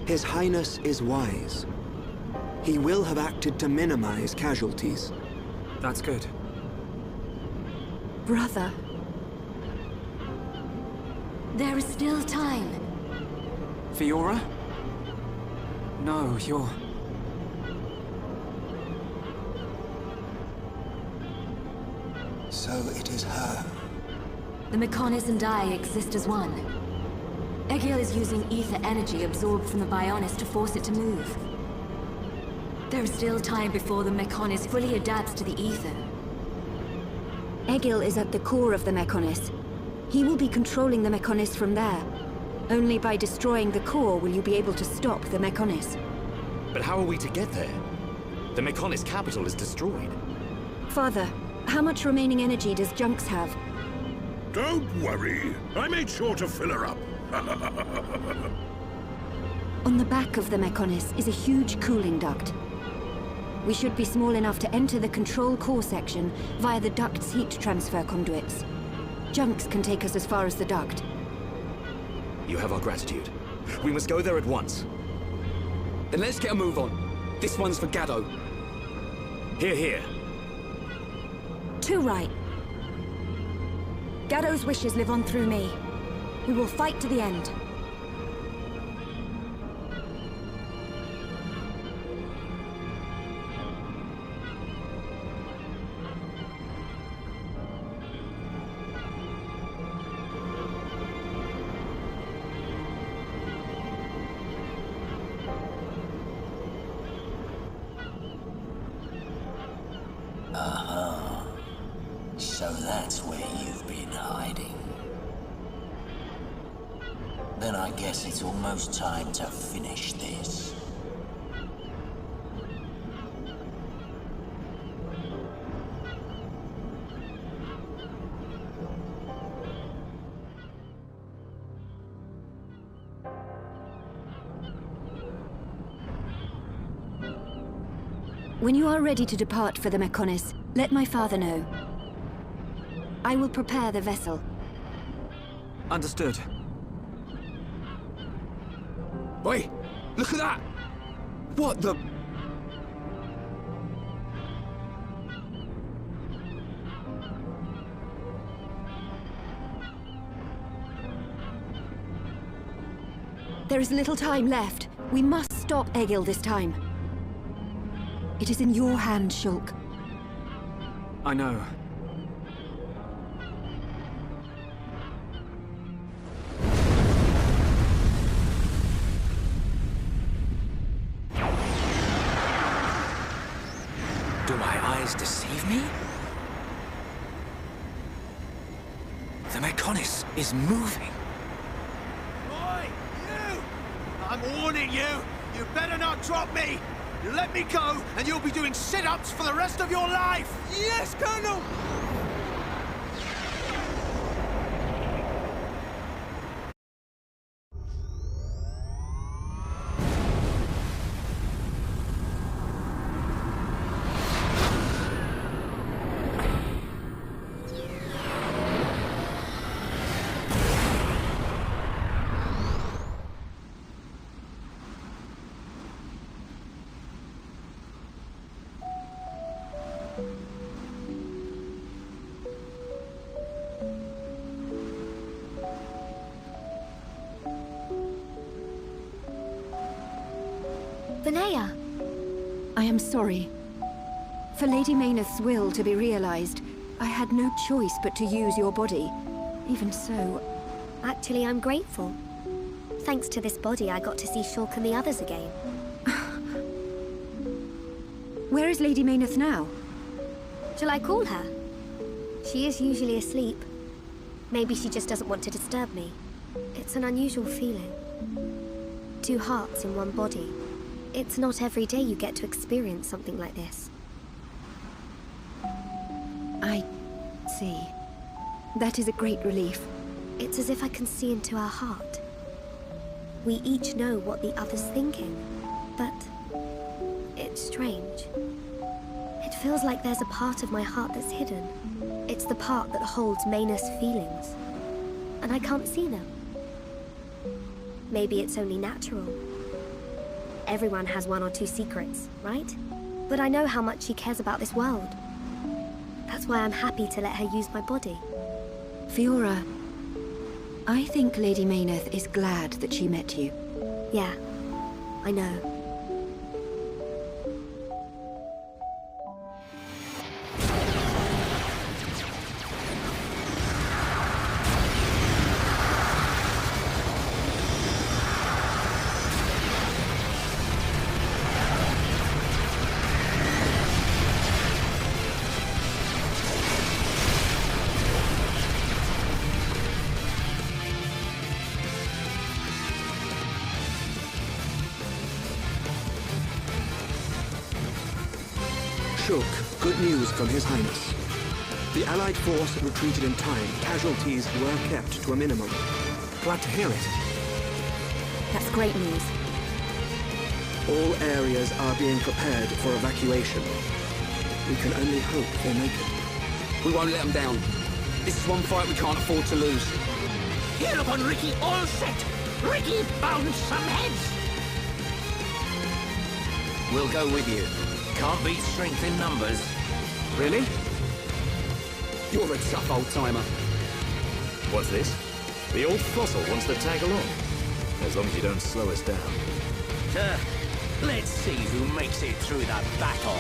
His Highness is wise. He will have acted to minimize casualties. That's good. Brother. There is still time. Fiora? No, you're... So it is her. The Mechonis and I exist as one. Egil is using ether energy absorbed from the Bionis to force it to move. There is still time before the Mechonis fully adapts to the ether. Egil is at the core of the Mechonis. He will be controlling the Mechonis from there. Only by destroying the core will you be able to stop the Mechonis. But how are we to get there? The Mechonis capital is destroyed. Father, How much remaining energy does Junks have? Don't worry. I made sure to fill her up. On the back of the Mechonis is a huge cooling duct. We should be small enough to enter the control core section via the duct's heat transfer conduits. Junks can take us as far as the duct. You have our gratitude. We must go there at once. Then let's get a move on. This one's for Gaddo. Here, here. Too right. Gaddo's wishes live on through me. We will fight to the end. So that's where you've been hiding. Then I guess it's almost time to finish this. When you are ready to depart for the Mechonis, let my father know. I will prepare the vessel. Understood. Wait! Look at that! What the... There is little time left. We must stop Egil this time. It is in your hand, Shulk. I know. Do my eyes deceive me? The Mechonis is moving. Oi, you! I'm warning you! You better not drop me! You let me go, and you'll be doing sit-ups for the rest of your life! Yes, Colonel! Vinaya! I am sorry. For Lady Mayneth's will to be realized, I had no choice but to use your body. Even so... Actually, I'm grateful. Thanks to this body, I got to see Shulk and the others again. Where is Lady Mayneth now? Shall I call her? She is usually asleep. Maybe she just doesn't want to disturb me. It's an unusual feeling. 2 hearts in one body. It's not every day you get to experience something like this. I see. That is a great relief. It's as if I can see into our heart. We each know what the other's thinking, but it's strange. It feels like there's a part of my heart that's hidden. It's the part that holds Mayneth's feelings, and I can't see them. Maybe it's only natural. Everyone has 1 or 2 secrets, right? But I know how much she cares about this world. That's why I'm happy to let her use my body. Fiora, I think Lady Mayneth is glad that she met you. Yeah, I know. Shulk, good news from His Highness. The Allied force retreated in time. Casualties were kept to a minimum. Glad to hear it. That's great news. All areas are being prepared for evacuation. We can only hope they make it. We won't let them down. This is one fight we can't afford to lose. Hereupon, Ricky, all set! Ricky, bounce some heads! We'll go with you. Can't beat strength in numbers. Really? You're a tough old-timer. What's this? The old fossil wants to tag along. As long as you don't slow us down. Let's see who makes it through the battle.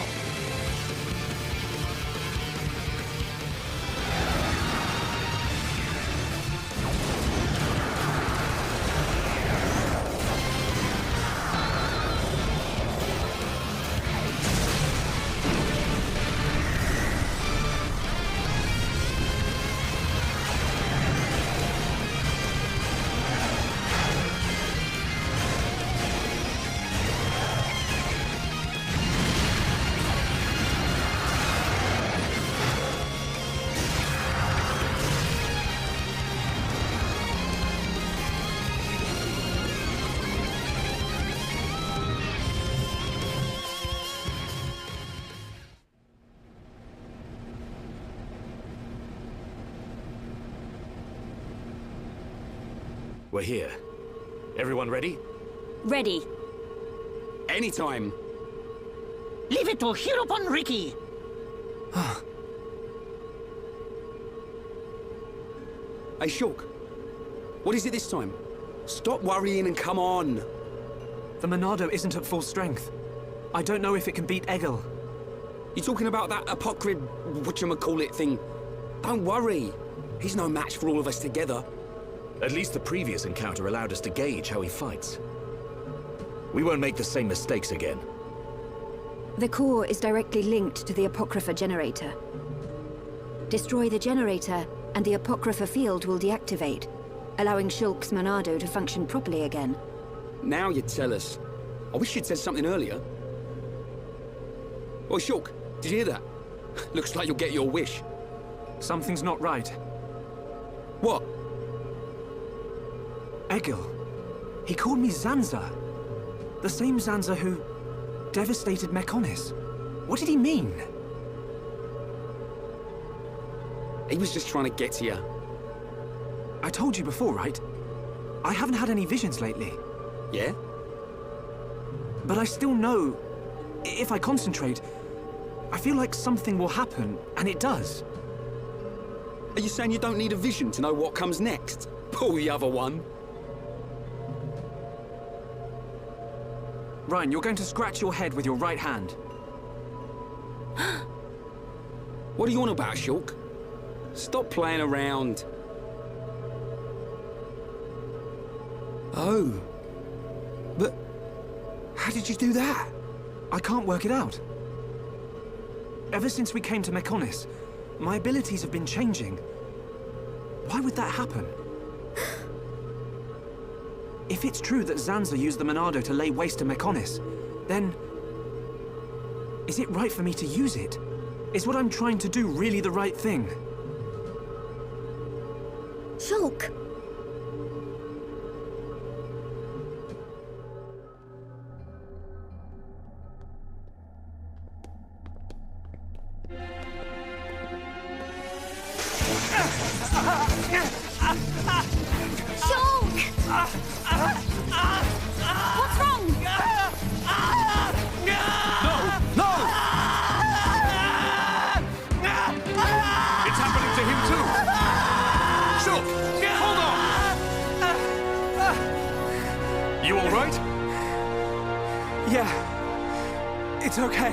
We're here. Everyone ready? Ready. Anytime. Leave it to Hereupon, Ricky! Hey, Shulk. What is it this time? Stop worrying and come on. The Monado isn't at full strength. I don't know if it can beat Egil. You talking about that apocryph, whatchamacallit thing? Don't worry. He's no match for all of us together. At least the previous encounter allowed us to gauge how he fights. We won't make the same mistakes again. The core is directly linked to the Apocrypha generator. Destroy the generator, and the Apocrypha field will deactivate, allowing Shulk's Monado to function properly again. Now you tell us. I wish you'd said something earlier. Oh, Shulk, did you hear that? Looks like you'll get your wish. Something's not right. What? Egil. He called me Zanza. The same Zanza who devastated Mechonis. What did he mean? He was just trying to get to you. I told you before, right? I haven't had any visions lately. Yeah? But I still know, if I concentrate, I feel like something will happen, and it does. Are you saying you don't need a vision to know what comes next? Pull the other one. Ryan, you're going to scratch your head with your right hand. What are you on about, Shulk? Stop playing around. Oh. But how did you do that? I can't work it out. Ever since we came to Mechonis, my abilities have been changing. Why would that happen? If it's true that Zanza used the Monado to lay waste to Mechonis, then... is it right for me to use it? Is what I'm trying to do really the right thing? Shulk! What's wrong? No! It's happening to him too! Shulk! Hold on! You all right? Yeah. It's okay.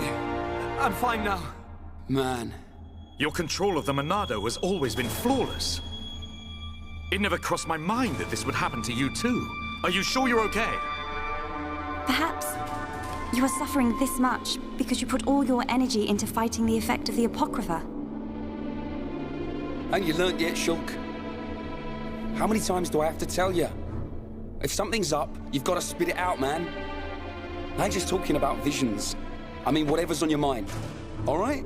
I'm fine now. Man. Your control of the Monado has always been flawless. It never crossed my mind that this would happen to you too. Are you sure you're okay? Perhaps you are suffering this much because you put all your energy into fighting the effect of the Apocrypha. Ain't you learnt yet, Shulk? How many times do I have to tell you? If something's up, you've got to spit it out, man. I ain't just talking about visions. I mean, whatever's on your mind. All right?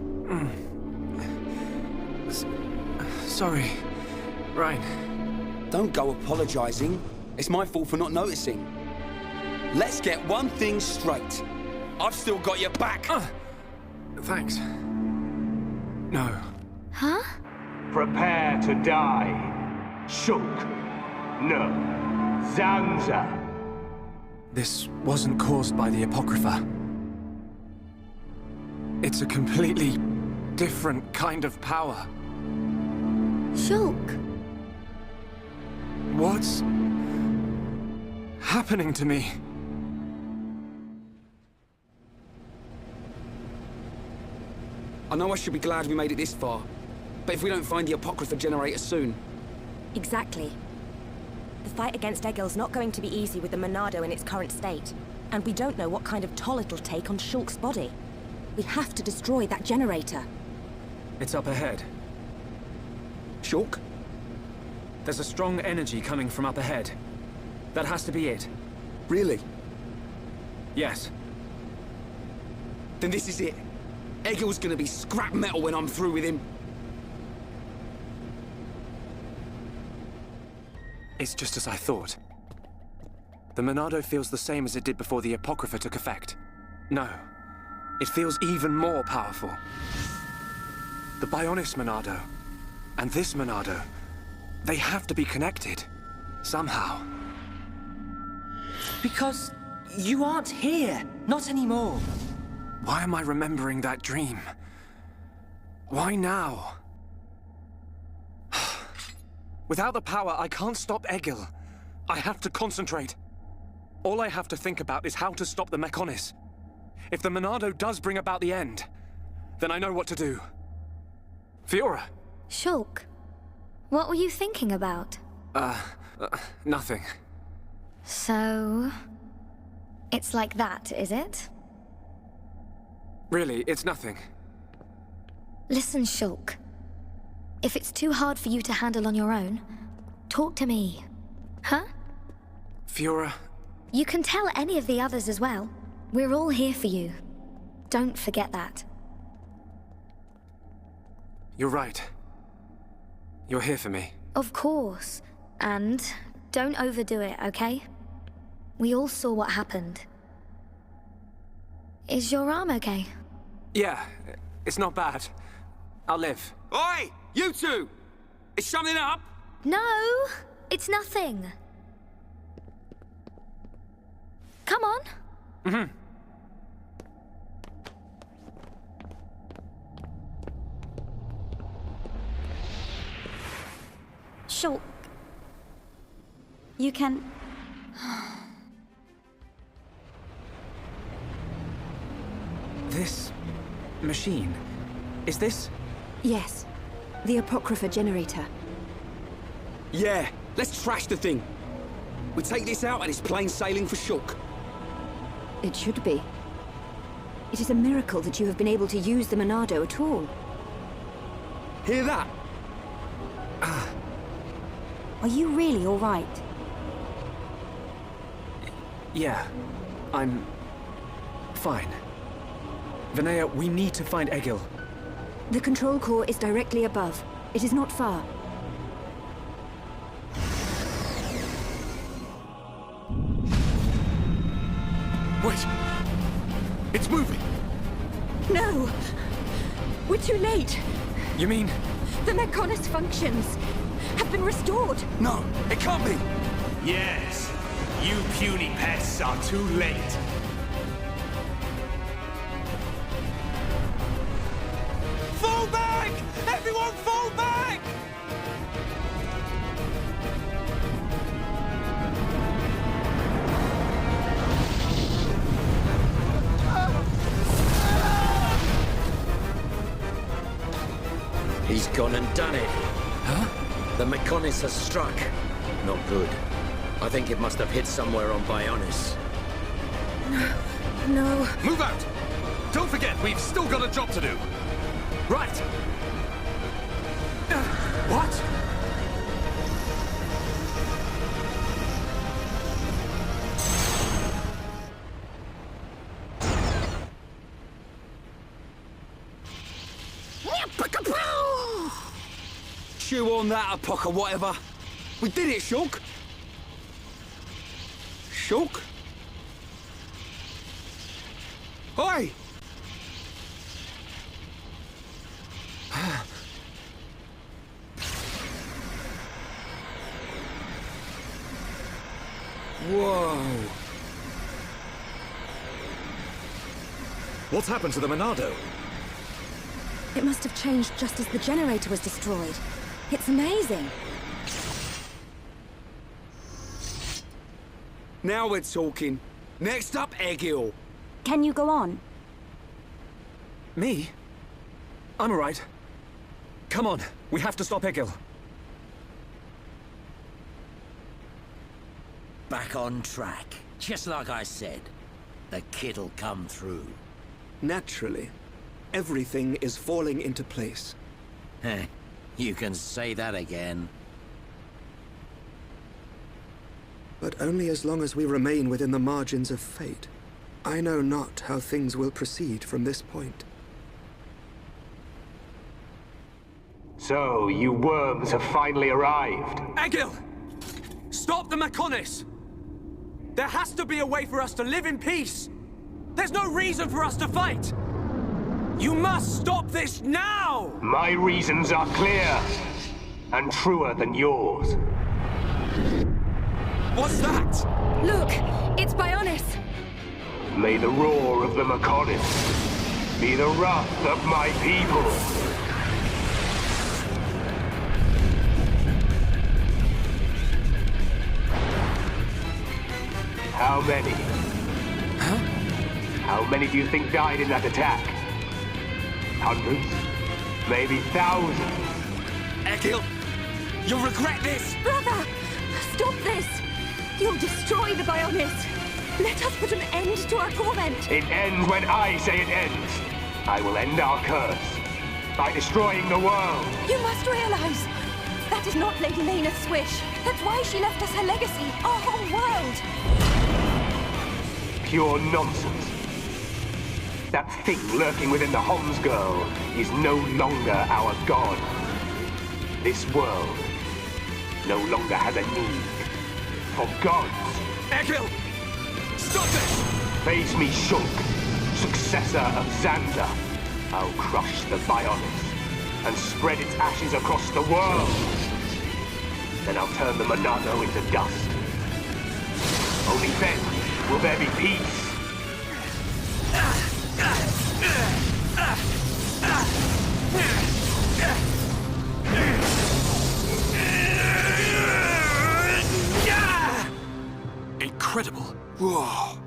Sorry, Ryan. Don't go apologizing. It's my fault for not noticing. Let's get one thing straight. I've still got your back. Thanks. No. Huh? Prepare to die. Shulk. No. Zanza. This wasn't caused by the Apocrypha. It's a completely different kind of power. Shulk. What's happening to me? I know I should be glad we made it this far, but if we don't find the Apocrypha generator soon... Exactly. The fight against Egil's not going to be easy with the Monado in its current state. And we don't know what kind of toll it'll take on Shulk's body. We have to destroy that generator. It's up ahead. Shulk? There's a strong energy coming from up ahead. That has to be it. Really? Yes. Then this is it. Egil's gonna be scrap metal when I'm through with him. It's just as I thought. The Monado feels the same as it did before the Apocrypha took effect. No. It feels even more powerful. The Bionis Monado and this Monado, they have to be connected. Somehow. Because you aren't here. Not anymore. Why am I remembering that dream? Why now? Without the power, I can't stop Egil. I have to concentrate. All I have to think about is how to stop the Mechonis. If the Monado does bring about the end, then I know what to do. Fiora! Shulk, what were you thinking about? Nothing. So... it's like that, is it? Really, it's nothing. Listen, Shulk. If it's too hard for you to handle on your own, talk to me. Huh? Fiora... You can tell any of the others as well. We're all here for you. Don't forget that. You're right. You're here for me. Of course. And don't overdo it, okay? We all saw what happened. Is your arm okay? Yeah, it's not bad. I'll live. Oi! You two! Is something up? No! It's nothing. Come on. Mm-hmm. Shulk. You can... This... machine... is this... Yes. The Apocrypha generator. Yeah, let's trash the thing. We take this out and it's plain sailing for Shulk. It should be. It is a miracle that you have been able to use the Monado at all. Hear that? Are you really all right? Yeah. I'm... fine. Vinaya, we need to find Egil. The control core is directly above. It is not far. Wait! It's moving! No! We're too late! You mean... The Mechonis functions have been restored! No, it can't be! Yes! You puny pests are too late! Fall back! Everyone fall back! He's gone and done it. Huh? The Mechonis has struck. Not good. I think it must have hit somewhere on Bionis. No. Move out! Don't forget, we've still got a job to do. Right! What? Chew on that, a pock or whatever. We did it, Shulk. Shulk? Oi! Whoa. What's happened to the Monado? It must have changed just as the generator was destroyed. It's amazing. Now we're talking. Next up, Egil. Can you go on? Me? I'm all right. Come on, we have to stop Egil. Back on track. Just like I said. The kid'll come through. Naturally. Everything is falling into place. Heh. You can say that again. But only as long as we remain within the margins of fate. I know not how things will proceed from this point. So, you worms have finally arrived. Egil! Stop the Mechonis! There has to be a way for us to live in peace! There's no reason for us to fight! You must stop this now! My reasons are clear, and truer than yours. What's that? Look! It's Bionis! May the roar of the Mechonis be the wrath of my people! How many? Huh? How many do you think died in that attack? Hundreds? Maybe thousands? Egil! You'll regret this! Brother! Stop this! You'll destroy the Bionis! Let us put an end to our torment! It ends when I say it ends. I will end our curse by destroying the world. You must realize, that is not Lady Maynard's wish. That's why she left us her legacy, our whole world. Pure nonsense. That thing lurking within the Homs girl is no longer our god. This world no longer has a need for gods. Egil! Stop this! Face me, Shulk, successor of Xander. I'll crush the Bionis and spread its ashes across the world. Then I'll turn the Monado into dust. Only then will there be peace. Incredible. Whoa.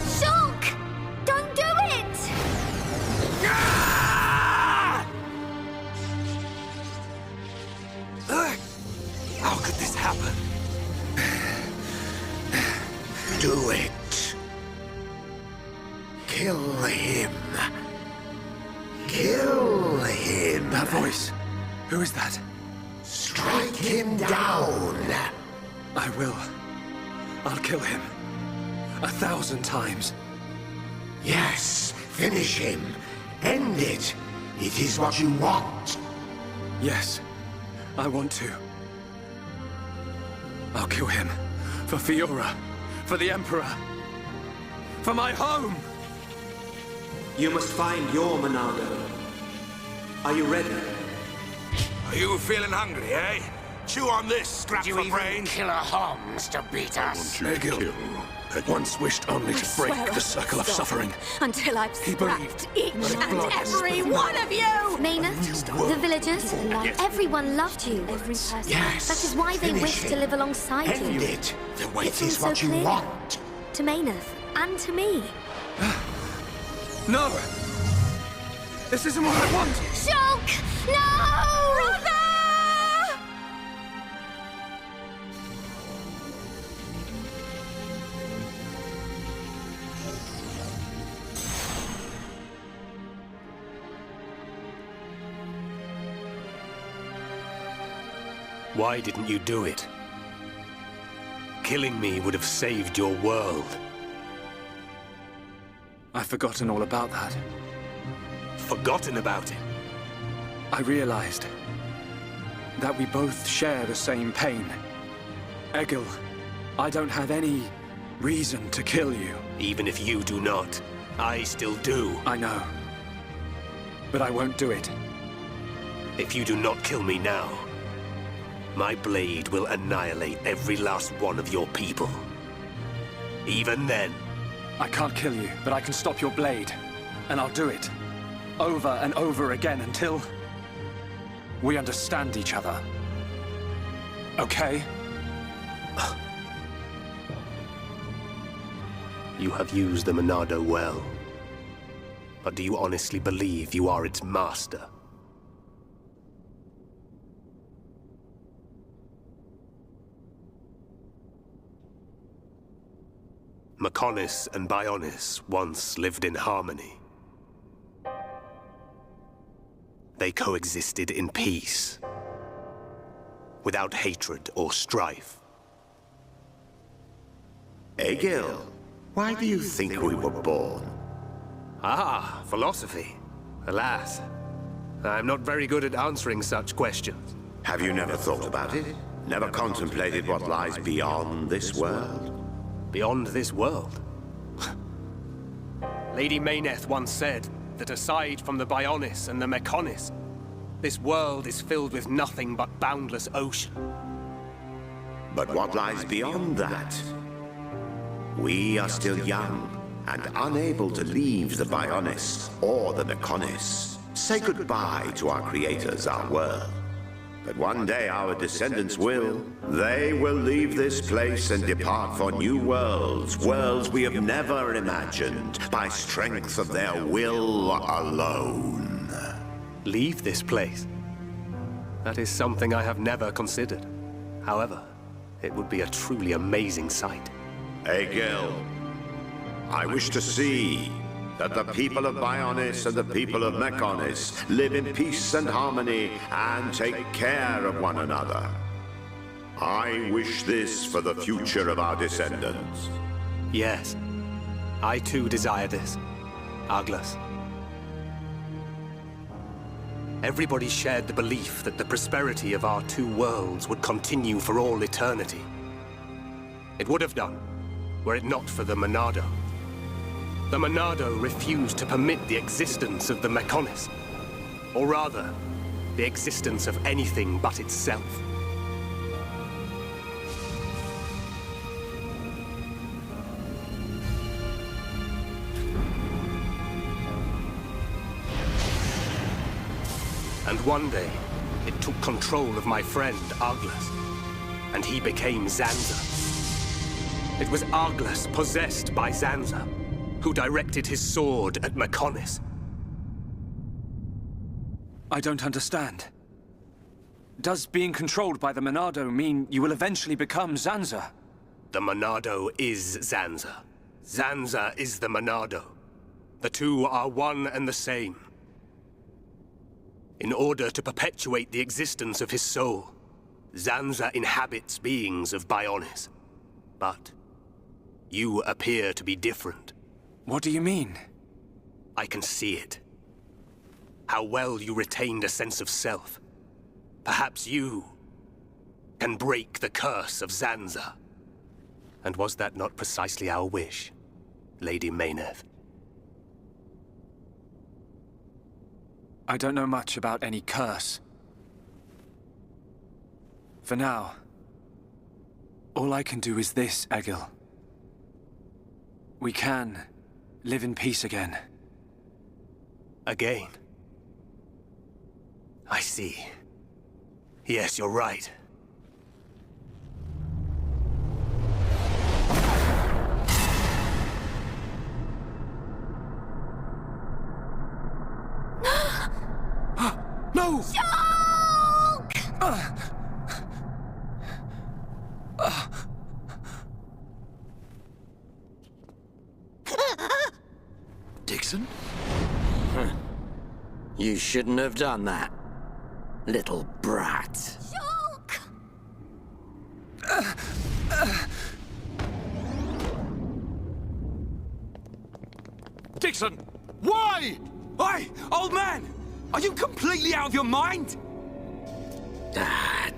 Shulk! Don't do it! How could this happen? Do it. Kill him. Kill him. That voice. Who is that? Strike him down. I will. I'll kill him. 1,000 times. Yes, finish him. End it. It is what you want. Yes, I want to. I'll kill him. For Fiora. For the Emperor. For my home! You must find your Monado. Are you ready? Are you feeling hungry, eh? Chew on this, scrap for brain. Kill a Homs to beat us. Egil once wished only to break the circle of suffering. Until I've scrapped each and every one of you! Maynard, the villagers, everyone loved you. Yes, That is why they wished to live alongside you. End it. It is all what so you clear. want. To Maynard, and to me. No! This isn't what I want! Shulk! No! Brother! Why didn't you do it? Killing me would have saved your world. I've forgotten all about that. Forgotten about it? I realized that we both share the same pain. Egil, I don't have any reason to kill you. Even if you do not, I still do. I know. But I won't do it. If you do not kill me now, my blade will annihilate every last one of your people. Even then... I can't kill you, but I can stop your blade. And I'll do it. Over and over again until... we understand each other. Okay? You have used the Monado well. But do you honestly believe you are its master? Mechonis and Bionis once lived in harmony. They coexisted in peace, without hatred or strife. Egil, why do you think we were born? Ah, philosophy. Alas, I'm not very good at answering such questions. Have you never thought about it? Never contemplated what lies beyond this world? Beyond this world? Lady Mayneth once said that aside from the Bionis and the Mechonis, this world is filled with nothing but boundless ocean. But what lies beyond that? We are still young and unable to leave the Bionis or the Mechonis. Say goodbye to our creators, our world. But one day our descendants will. They will leave this place and depart for new worlds, worlds we have never imagined, by strength of their will alone. Leave this place? That is something I have never considered. However, it would be a truly amazing sight. Egil, I wish to see that the people of Bionis and the people of Mechonis live in peace and harmony and take care of one another. I wish this for the future of our descendants. Yes, I too desire this, Arglas. Everybody shared the belief that the prosperity of our two worlds would continue for all eternity. It would have done, were it not for the Monado. The Monado refused to permit the existence of the Mechonis. Or rather, the existence of anything but itself. And one day, it took control of my friend, Arglas, and he became Zanza. It was Arglas possessed by Zanza, who directed his sword at Mechonis. I don't understand. Does being controlled by the Monado mean you will eventually become Zanza? The Monado is Zanza. Zanza is the Monado. The two are one and the same. In order to perpetuate the existence of his soul, Zanza inhabits beings of Bionis. But you appear to be different. What do you mean? I can see it. How well you retained a sense of self. Perhaps you can break the curse of Zanza. And was that not precisely our wish, Lady Mayneth? I don't know much about any curse. For now, all I can do is this, Egil. We can live in peace again. Again? I see. Yes, you're right. No! Dixon? Huh. You shouldn't have done that, little brat. Dixon! Dixon! Why? Oi, old man! Are you completely out of your mind?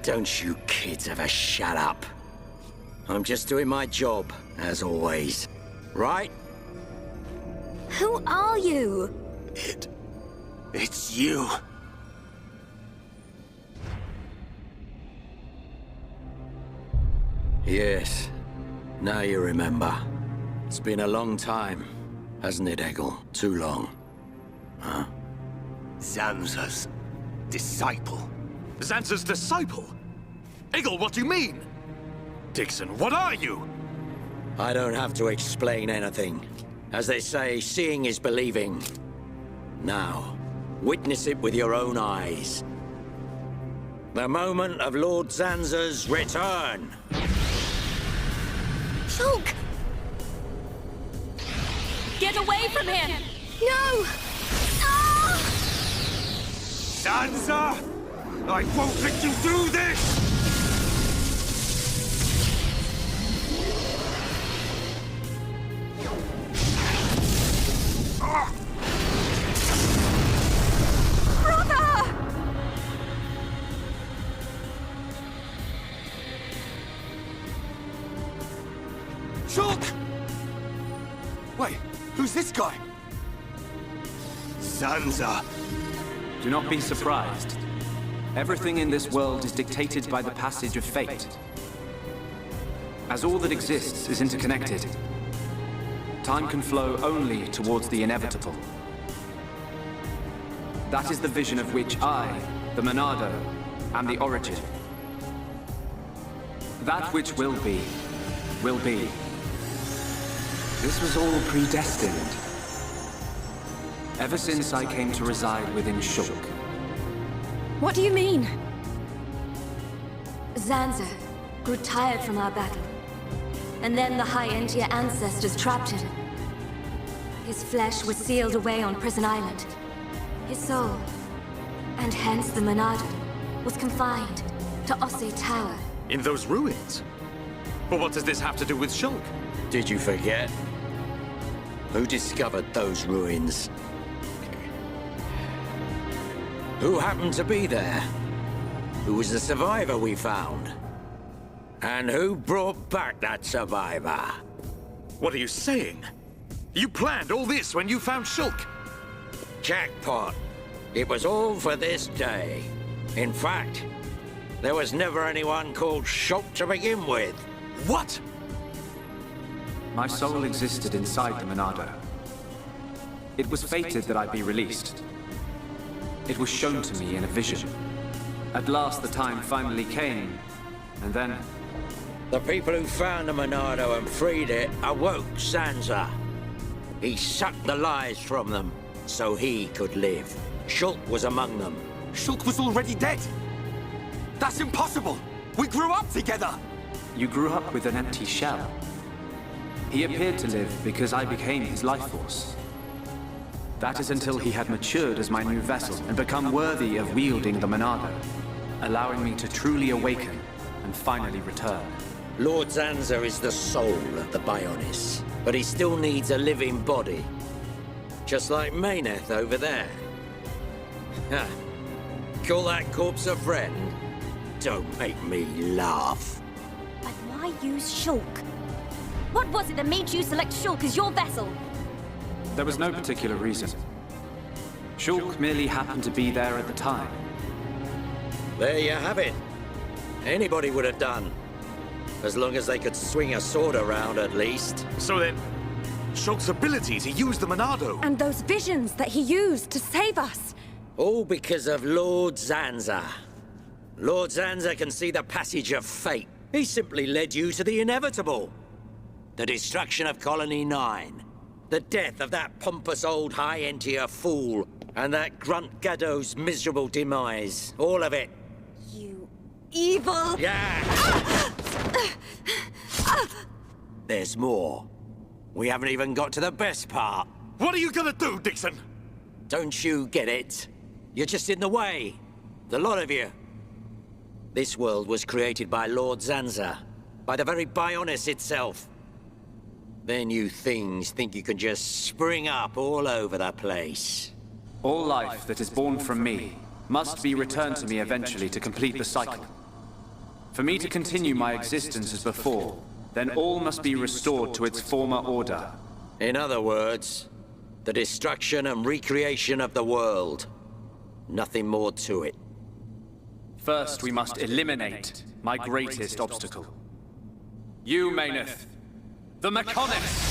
Don't you kids ever shut up. I'm just doing my job, as always. Right? Who are you? It's you. Yes. Now you remember. It's been a long time, hasn't it, Egil? Too long. Huh? Zanza's disciple. Zanza's disciple? Egil, what do you mean? Dixon, what are you? I don't have to explain anything. As they say, seeing is believing. Now, witness it with your own eyes. The moment of Lord Zanza's return. Shulk! Get away from him! No! Ah! Zanza! I won't let you do this! Brother! Shulk! Wait, who's this guy? Zanza! Do not be surprised. Everything in this world is dictated by the passage of fate. As all that exists is interconnected, time can flow only towards the inevitable. That is the vision of which I, the Monado, am the origin. That which will be, will be. This was all predestined. Ever since I came to reside within Shulk. What do you mean? Zanza grew tired from our battle. And then the High Entia ancestors trapped him. His flesh was sealed away on Prison Island. His soul, and hence the Monado, was confined to Osse Tower. In those ruins? But what does this have to do with Shulk? Did you forget? Who discovered those ruins? Who happened to be there? Who was the survivor we found? And who brought back that survivor? What are you saying? You planned all this when you found Shulk? Jackpot. It was all for this day. In fact, there was never anyone called Shulk to begin with. What? My soul existed inside the Monado. It was fated that I be released. It was shown to me in a vision. At last the time finally came, and then... The people who found the Monado and freed it awoke Zanza. He sucked the lives from them, so he could live. Shulk was among them. Shulk was already dead! That's impossible! We grew up together! You grew up with an empty shell. He appeared to live because I became his life force. That is until he had matured as my new vessel and become worthy of wielding the Monado, allowing me to truly awaken and finally return. Lord Zanza is the soul of the Bionis, but he still needs a living body. Just like Mayneth over there. Ha! Call that corpse a friend? Don't make me laugh. But why use Shulk? What was it that made you select Shulk as your vessel? There was no particular reason. Shulk merely happened to be there at the time. There you have it. Anybody would have done. As long as they could swing a sword around, at least. So then, Shulk's ability to use the Monado... And those visions that he used to save us. All because of Lord Zanza. Lord Zanza can see the passage of fate. He simply led you to the inevitable. The destruction of Colony 9. The death of that pompous old High Entia fool. And that Grunt Gaddo's miserable demise. All of it. You evil... Yeah! There's more. We haven't even got to the best part. What are you gonna do, Dixon? Don't you get it? You're just in the way. The lot of you. This world was created by Lord Zanza. By the very Bionis itself. Then you things think you can just spring up all over the place. All life that is born from me must be returned to me eventually to complete the cycle. For me to continue my existence as before, then all must be restored to its former order. In other words, the destruction and recreation of the world. Nothing more to it. First, we must eliminate my greatest obstacle. You, Mayneth. The Mechonis!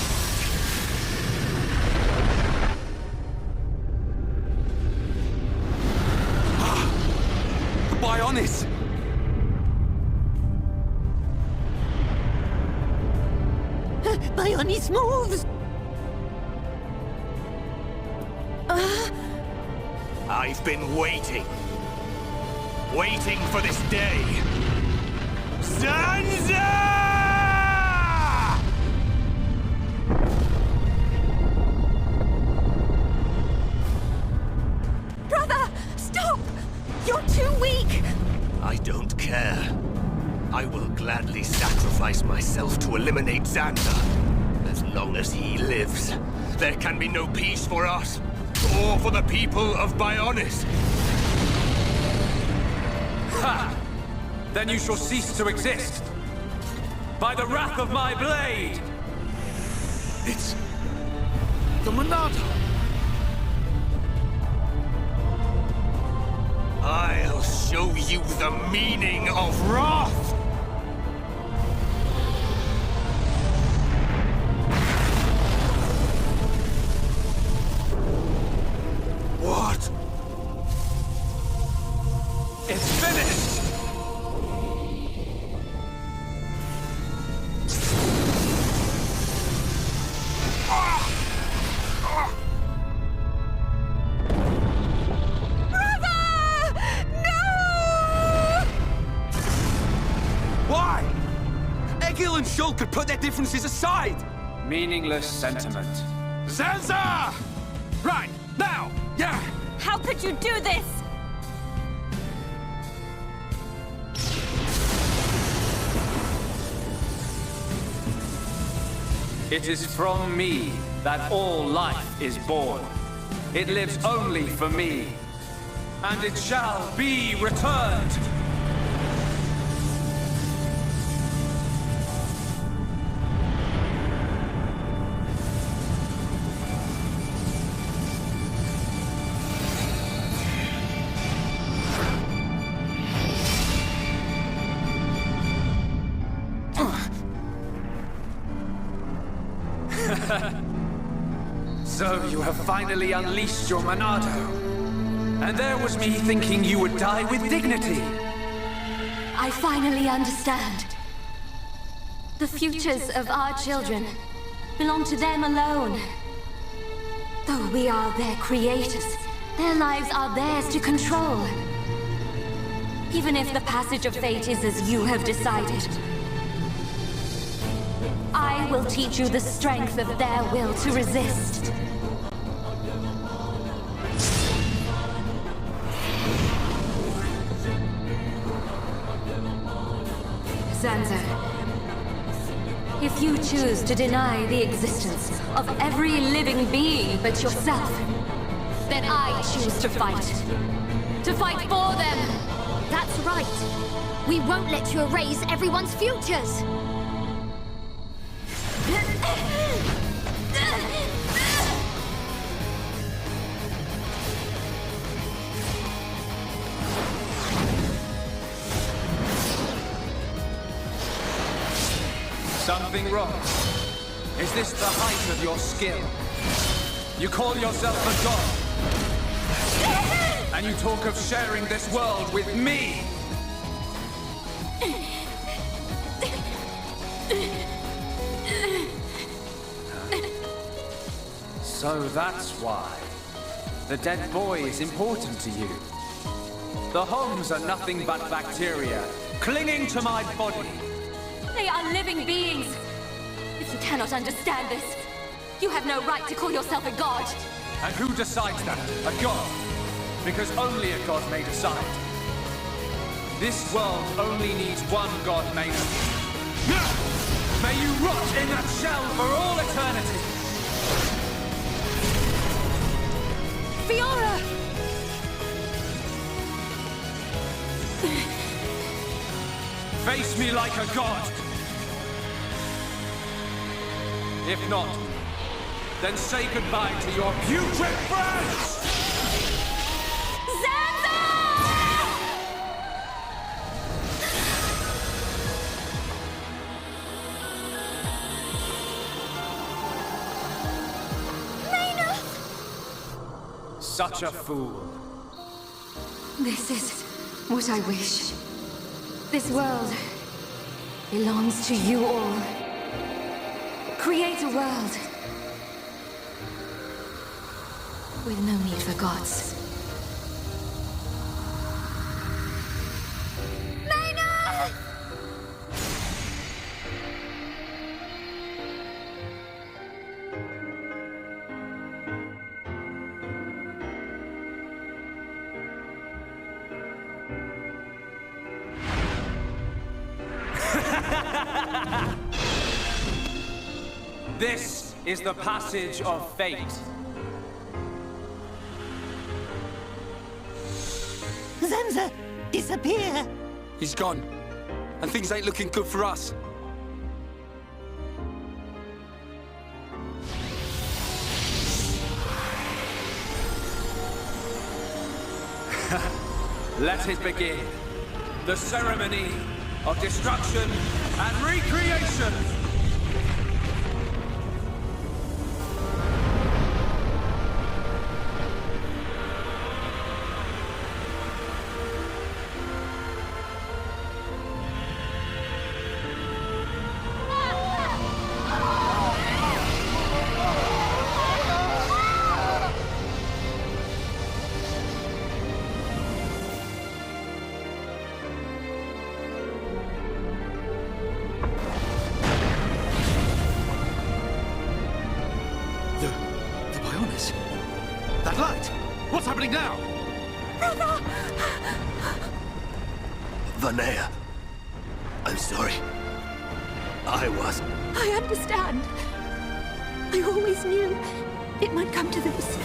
The Bionis! Bionis moves! I've been waiting. Waiting for this day. Zanza! Brother! Stop! You're too weak! I don't care. I will gladly sacrifice myself to eliminate Xander. As long as he lives, there can be no peace for us, or for the people of Bionis. Ha! Then you shall cease to exist. By the wrath of my blade! It's... the Monado! I'll show you the meaning of wrath! What? It's finished! Why? Egil and Shulk could put their differences aside! Meaningless sentiment. Zanza! Right, now! Yeah! How could you do this? It is from me that all life is born. It lives only for me. And it shall be returned! So you have finally unleashed your Monado. And there was me thinking you would die with dignity. I finally understand. The futures of our children belong to them alone. Though we are their creators, their lives are theirs to control. Even if the passage of fate is as you have decided, I will teach you the strength of their will to resist. Zanza, if you choose to deny the existence of every living being but yourself, then I choose to fight. To fight for them! That's right. We won't let you erase everyone's futures! Something wrong? Is this the height of your skill? You call yourself a god? And you talk of sharing this world with me? So that's why. The dead boy is important to you. The Homs are nothing but bacteria, clinging to my body. They are living beings. If you cannot understand this, you have no right to call yourself a god. And who decides that? A god? Because only a god may decide. This world only needs one god, Maynard. May you rot in that shell for all eternity! Fiora! Face me like a god! If not, then say goodbye to your putrid friends! Such a fool. This is what I wish. This world belongs to you all. Create a world with no need for gods. This is the passage of fate. Zanza, disappear! He's gone. And things ain't looking good for us. Let it begin. The ceremony of destruction and recreation. That light! What's happening now? Brother! Vanea, I'm sorry. I understand. I always knew it might come to this.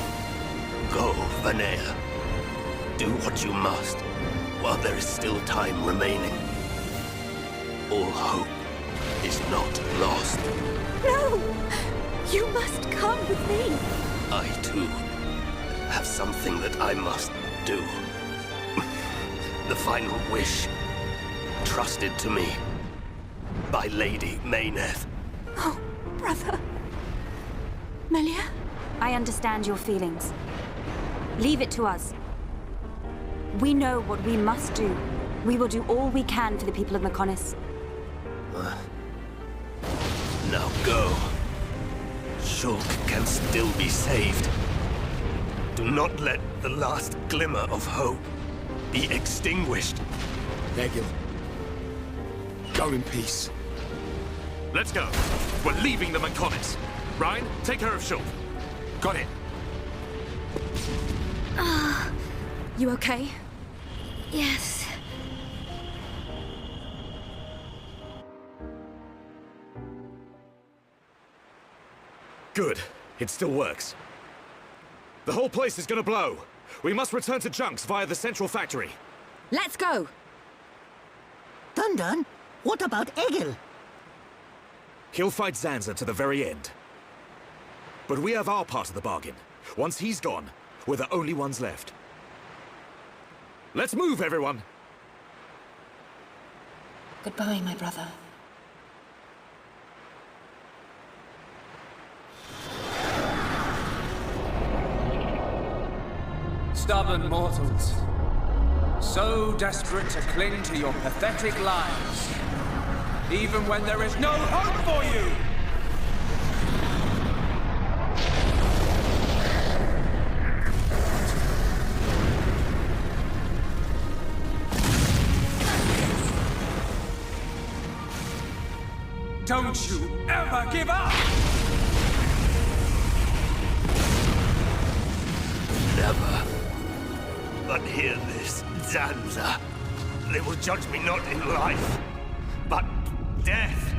Go, Vanea. Do what you must, while there is still time remaining. All hope is not lost. No! You must come with me. I, too, have something that I must do. The final wish, trusted to me by Lady Mayneth. Oh, brother. Melia? I understand your feelings. Leave it to us. We know what we must do. We will do all we can for the people of Mechonis. Now go. Shulk can still be saved. Do not let the last glimmer of hope be extinguished. Egil, go in peace. Let's go. We're leaving the Mechonis. Ryan, take care of Shulk. Got it. You okay? Yes. Good. It still works. The whole place is gonna blow. We must return to Junks via the central factory. Let's go! Dun-Dun, what about Egil? He'll fight Zanza to the very end. But we have our part of the bargain. Once he's gone, we're the only ones left. Let's move, everyone! Goodbye, my brother. Stubborn mortals. So desperate to cling to your pathetic lives. Even when there is no hope for you! Don't you ever give up! Never. But hear this, Zanza. They will judge me not in life, but death.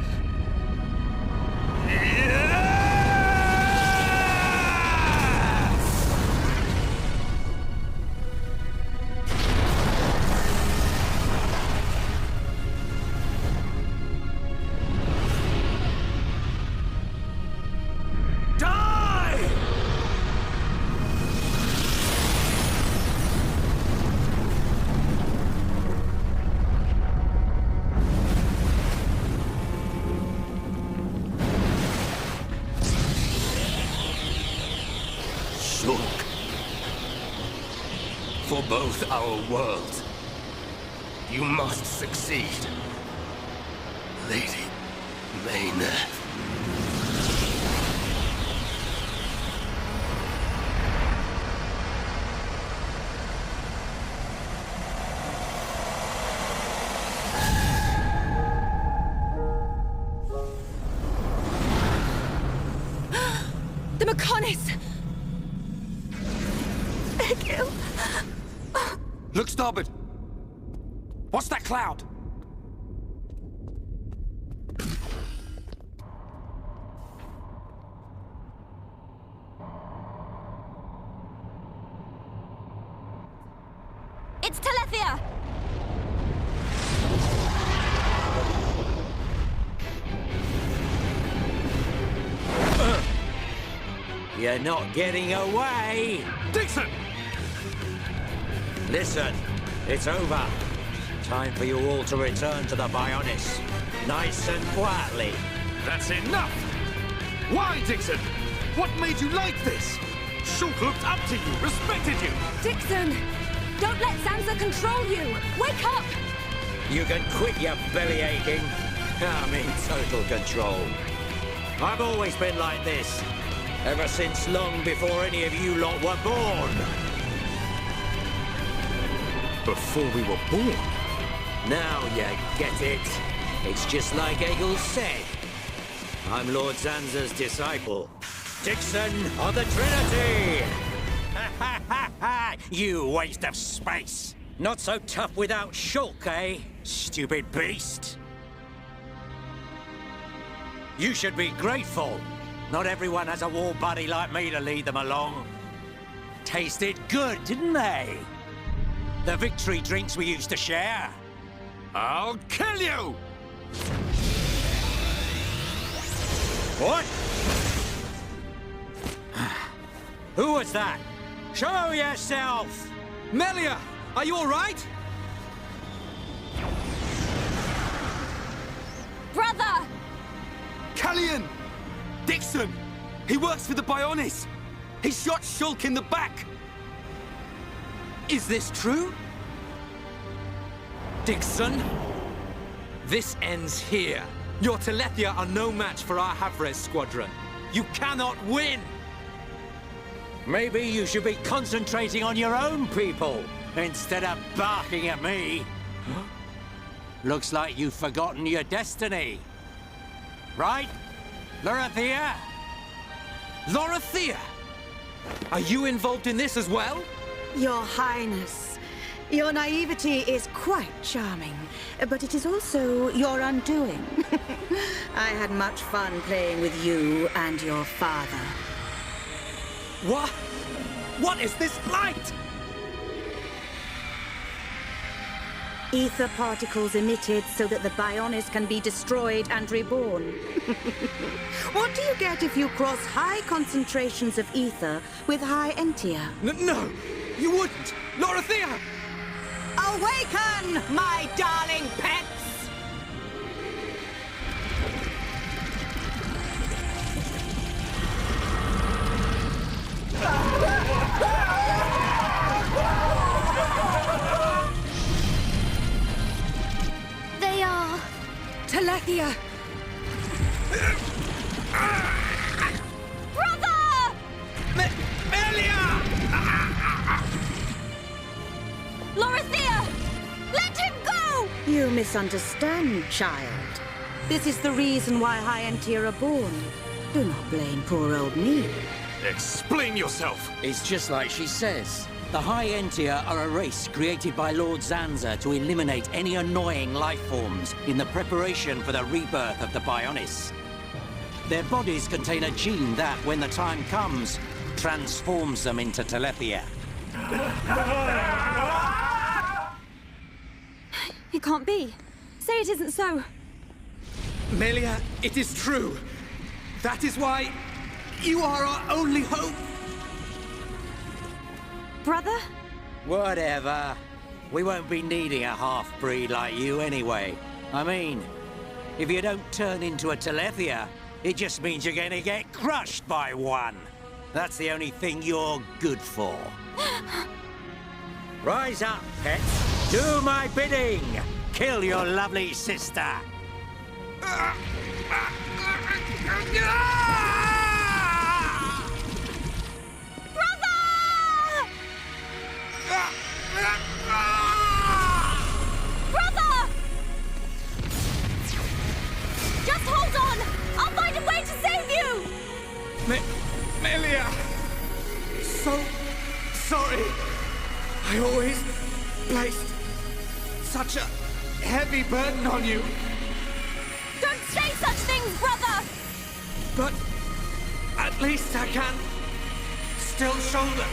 For both our worlds, you must succeed. Lady Maynard. The Mechonis! Egil! Look starboard! What's that cloud? It's Telethia! You're not getting away! Dixon! Listen, it's over. Time for you all to return to the Bionis. Nice and quietly. That's enough! Why, Dixon? What made you like this? Shulk looked up to you, respected you! Dixon! Don't let Zanza control you! Wake up! You can quit your belly aching. I'm in total control. I've always been like this. Ever since long before any of you lot were born. Before we were born? Now you get it. It's just like Egil said. I'm Lord Zanza's disciple. Dixon of the Trinity! You waste of space! Not so tough without Shulk, eh? Stupid beast! You should be grateful. Not everyone has a war buddy like me to lead them along. Tasted good, didn't they? The victory drinks we used to share. I'll kill you! What? Who was that? Show yourself! Melia, are you all right? Brother! Callian! Dixon! He works for the Bionis! He shot Shulk in the back! Is this true? Dixon? This ends here. Your Telethia are no match for our Havres squadron. You cannot win! Maybe you should be concentrating on your own people, instead of barking at me. Looks like you've forgotten your destiny. Right, Lorithia? Lorithia? Are you involved in this as well? Your Highness, your naivety is quite charming, but it is also your undoing. I had much fun playing with you and your father. What? What is this light? Ether particles emitted so that the Bionis can be destroyed and reborn. What do you get if you cross high concentrations of ether with high entia? No, you wouldn't! Lorithia! Awaken, my darling pets! They are... Telethia! Brother! Melia! Lorithia! Let him go! You misunderstand, child. This is the reason why high entia are born. Do not blame poor old me. Explain yourself! It's just like she says. The High Entia are a race created by Lord Zanza to eliminate any annoying life forms in the preparation for the rebirth of the Bionis. Their bodies contain a gene that, when the time comes, transforms them into Telethia. It can't be. Say it isn't so. Melia, it is true. That is why you are our only hope. Brother? Whatever. We won't be needing a half-breed like you anyway. I mean, if you don't turn into a Telethia, it just means you're gonna get crushed by one. That's the only thing you're good for. Rise up, pets. Do my bidding. Kill your lovely sister. Brother! Just hold on! I'll find a way to save you! Melia! So sorry. I always placed such a heavy burden on you. Don't say such things, brother! But at least I can still shoulder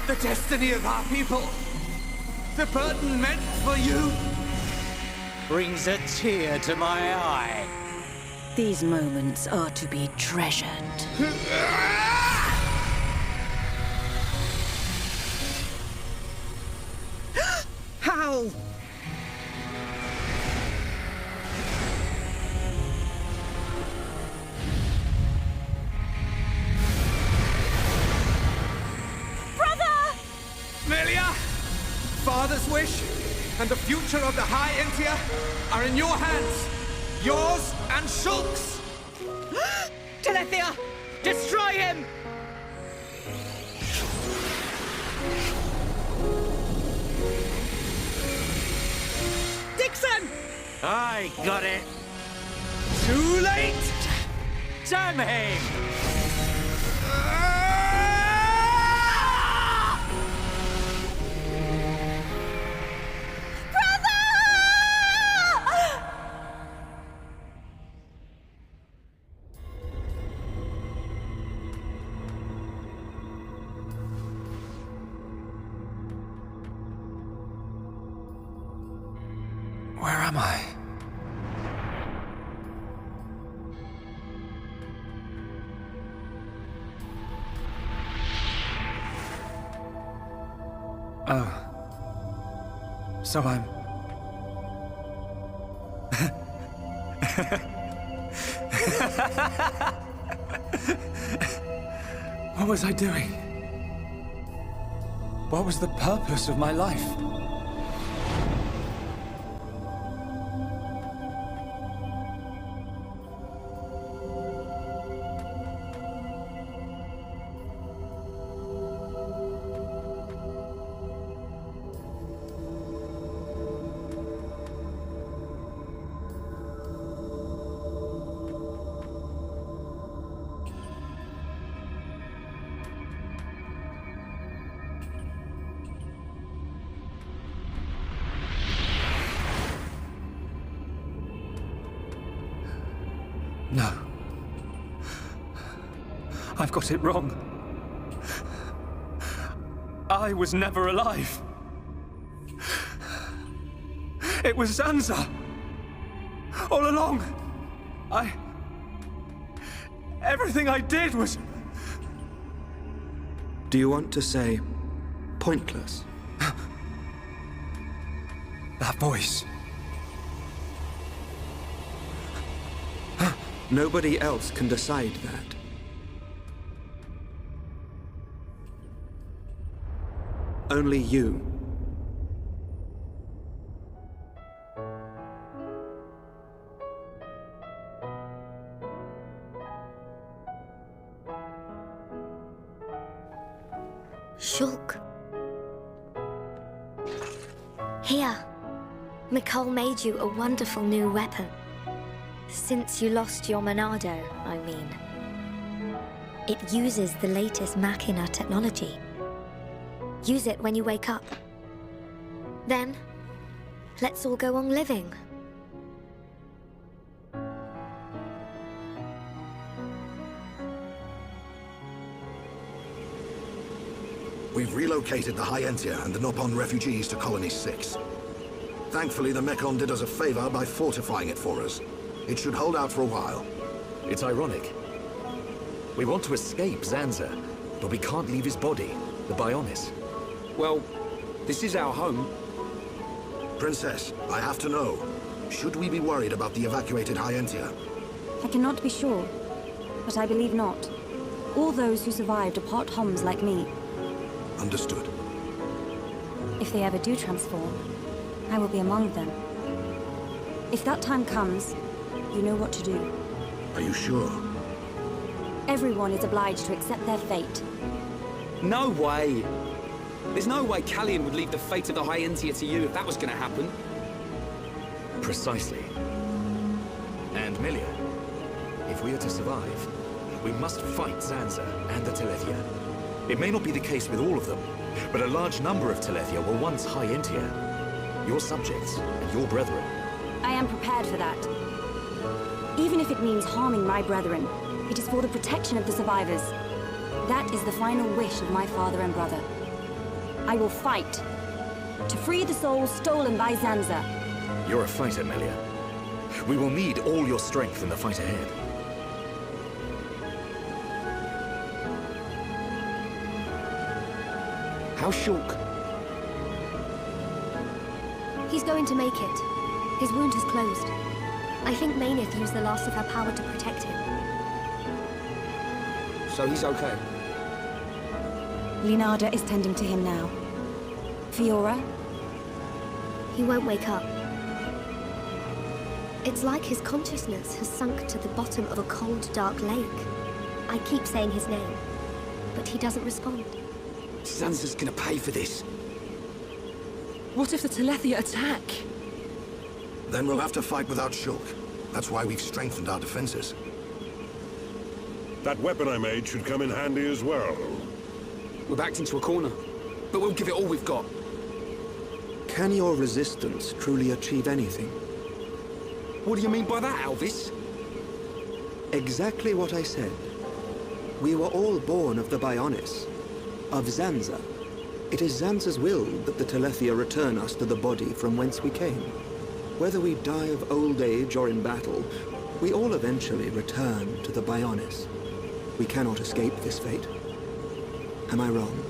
the destiny of our people. The burden meant for you brings a tear to my eye. These moments are to be treasured. How? Melia! Father's wish and the future of the High Entia are in your hands. Yours and Shulk's. Telethia! Destroy him! Dixon! I got it. Too late! Damn him! Where am I? Oh. So I'm... What was I doing? What was the purpose of my life? No. I've got it wrong. I was never alive. It was Zanza. All along. Everything I did was... Do you want to say pointless? That voice. Nobody else can decide that. Only you. Shulk. Here. Mikol made you a wonderful new weapon. Since you lost your Monado, I mean. It uses the latest Machina technology. Use it when you wake up. Then, let's all go on living. We've relocated the Hyentia and the Nopon refugees to Colony 6. Thankfully, the Mekon did us a favor by fortifying it for us. It should hold out for a while. It's ironic. We want to escape Zanza, but we can't leave his body, the Bionis. Well, this is our home. Princess, I have to know. Should we be worried about the evacuated Hyentia? I cannot be sure, but I believe not. All those who survived are part Homs like me. Understood. If they ever do transform, I will be among them. If that time comes, you know what to do. Are you sure? Everyone is obliged to accept their fate. No way! There's no way Callian would leave the fate of the Hyentia to you if that was gonna happen. Precisely. And Milia, if we are to survive, we must fight Zanza and the Telethia. It may not be the case with all of them, but a large number of Telethia were once Hyentia. Your subjects and your brethren. I am prepared for that. Even if it means harming my brethren, it is for the protection of the survivors. That is the final wish of my father and brother. I will fight to free the souls stolen by Zanza. You're a fighter, Milia. We will need all your strength in the fight ahead. How's Shulk? He's going to make it. His wound has closed. I think Maynith used the last of her power to protect him. So he's okay? Linada is tending to him now. Fiora? He won't wake up. It's like his consciousness has sunk to the bottom of a cold, dark lake. I keep saying his name, but he doesn't respond. Zanza's gonna pay for this. What if the Telethia attack? Then we'll have to fight without Shulk. That's why we've strengthened our defenses. That weapon I made should come in handy as well. We're backed into a corner, but we'll give it all we've got. Can your resistance truly achieve anything? What do you mean by that, Alvis? Exactly what I said. We were all born of the Bionis, of Zanza. It is Zanza's will that the Telethia return us to the body from whence we came. Whether we die of old age or in battle, we all eventually return to the Bionis. We cannot escape this fate. Am I wrong?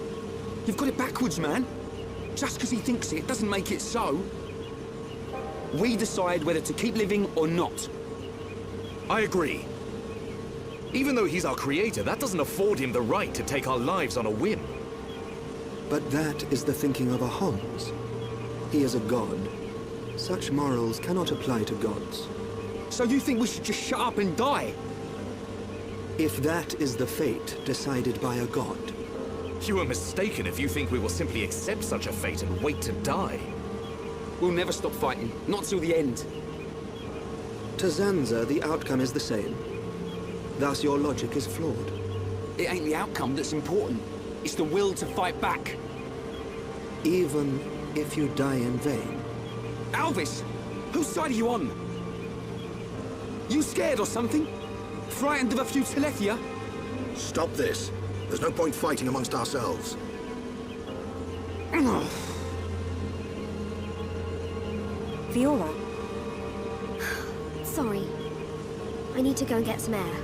You've got it backwards, man. Just because he thinks it doesn't make it so. We decide whether to keep living or not. I agree. Even though he's our creator, that doesn't afford him the right to take our lives on a whim. But that is the thinking of a Homs. He is a god. Such morals cannot apply to gods. So you think we should just shut up and die? If that is the fate decided by a god. You are mistaken if you think we will simply accept such a fate and wait to die. We'll never stop fighting, not till the end. To Zanza, the outcome is the same. Thus your logic is flawed. It ain't the outcome that's important. It's the will to fight back. Even if you die in vain. Alvis! Whose side are you on? You scared or something? Frightened of a few Telethia? Stop this. There's no point fighting amongst ourselves. Fiora? Sorry. I need to go and get some air.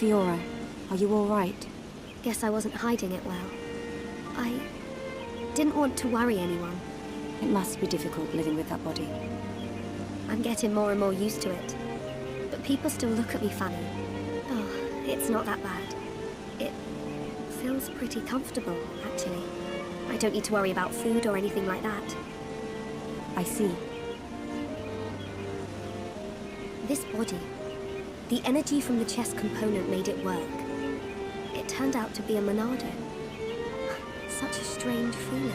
Fiora, are you all right? Guess I wasn't hiding it well. I didn't want to worry anyone. It must be difficult living with that body. I'm getting more and more used to it. But people still look at me funny. Oh, it's not that bad. It feels pretty comfortable, actually. I don't need to worry about food or anything like that. I see. This body, the energy from the chest component made it work. It turned out to be a Monado. Such a strange feeling.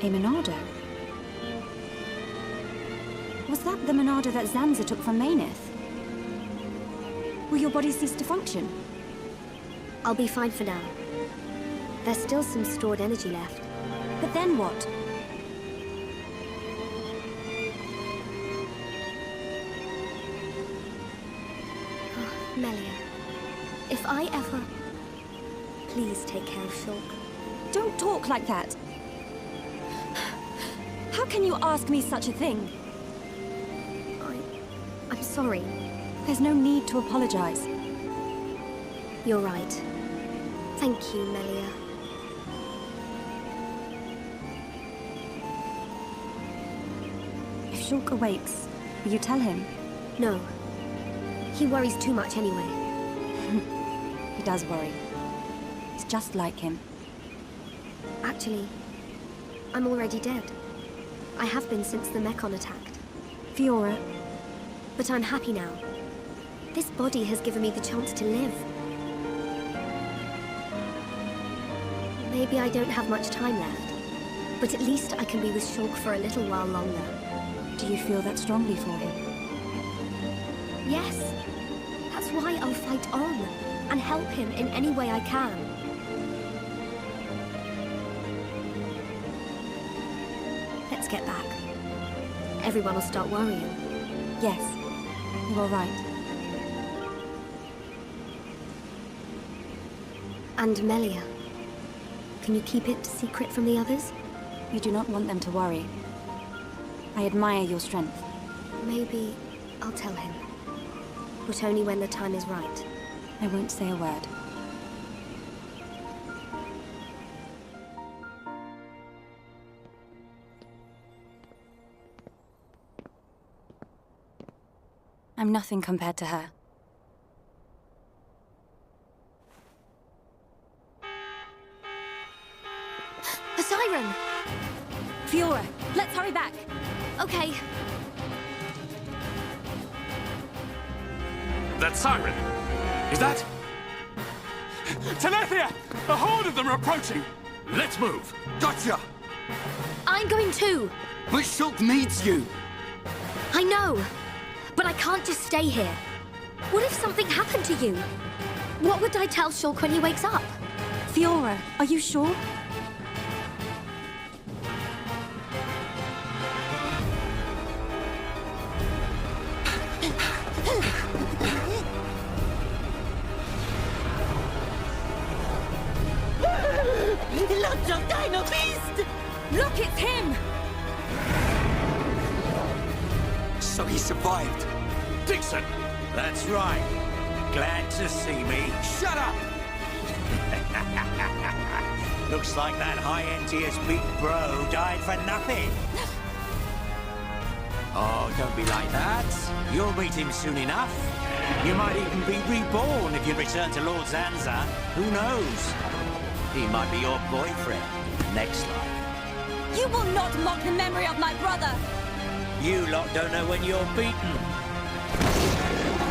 A Monado? Was that the Monado that Zanza took from Mayneth? Will your body cease to function? I'll be fine for now. There's still some stored energy left. But then what? Oh, Melia, if I ever... Please take care of Shulk. Don't talk like that. How can you ask me such a thing? I'm sorry. There's no need to apologize. You're right. Thank you, Melia. If Shulk awakes, will you tell him? No. He worries too much anyway. He does worry. It's just like him. Actually, I'm already dead. I have been since the Mechon attacked. Fiora. But I'm happy now. This body has given me the chance to live. Maybe I don't have much time left, but at least I can be with Shulk for a little while longer. Do you feel that strongly for him? Yes. That's why I'll fight on, and help him in any way I can. Let's get back. Everyone will start worrying. Yes, you are right. And Melia, can you keep it secret from the others? You do not want them to worry. I admire your strength. Maybe I'll tell him. But only when the time is right. I won't say a word. I'm nothing compared to her. A siren! Fiora, let's hurry back. Okay. That siren! Is that... Telethia! A horde of them are approaching! Let's move! Gotcha! I'm going too! But Shulk needs you! I know! But I can't just stay here. What if something happened to you? What would I tell Shulk when he wakes up? Fiora, are you sure? Lots of Dino Beast! Look, it's him! So he survived. Dixon! That's right. Glad to see me. Shut up! Looks like that high-end TSB bro died for nothing. Oh, don't be like that. You'll meet him soon enough. You might even be reborn if you return to Lord Zanza. Who knows? He might be your boyfriend next life. You will not mock the memory of my brother! You lot don't know when you're beaten.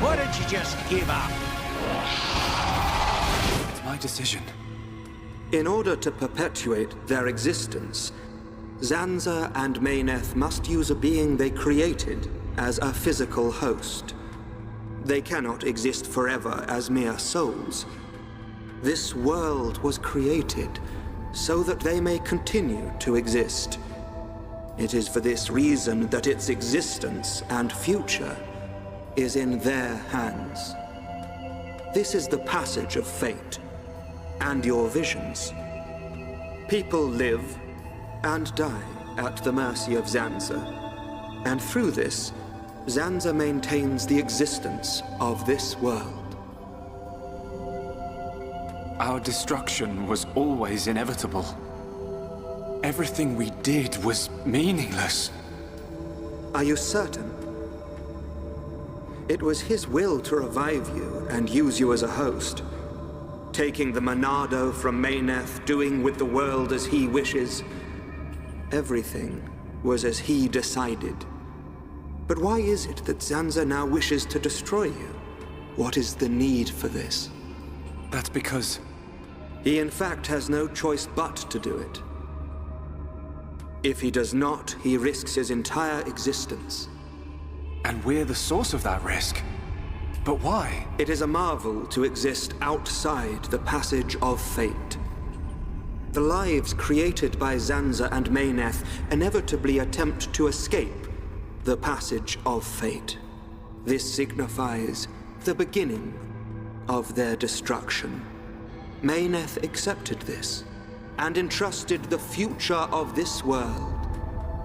Why don't you just give up? It's my decision. In order to perpetuate their existence, Zanza and Mayneth must use a being they created as a physical host. They cannot exist forever as mere souls. This world was created so that they may continue to exist. It is for this reason that its existence and future is in their hands. This is the passage of fate, and your visions. People live and die at the mercy of Zanza, and through this, Zanza maintains the existence of this world. Our destruction was always inevitable. Everything we did was meaningless. Are you certain? It was his will to revive you and use you as a host. Taking the Monado from Mayneth, doing with the world as he wishes. Everything was as he decided. But why is it that Zanza now wishes to destroy you? What is the need for this? That's because... He in fact has no choice but to do it. If he does not, he risks his entire existence. And we're the source of that risk. But why? It is a marvel to exist outside the passage of fate. The lives created by Zanza and Mayneth inevitably attempt to escape the passage of fate. This signifies the beginning of their destruction. Mayneth accepted this and entrusted the future of this world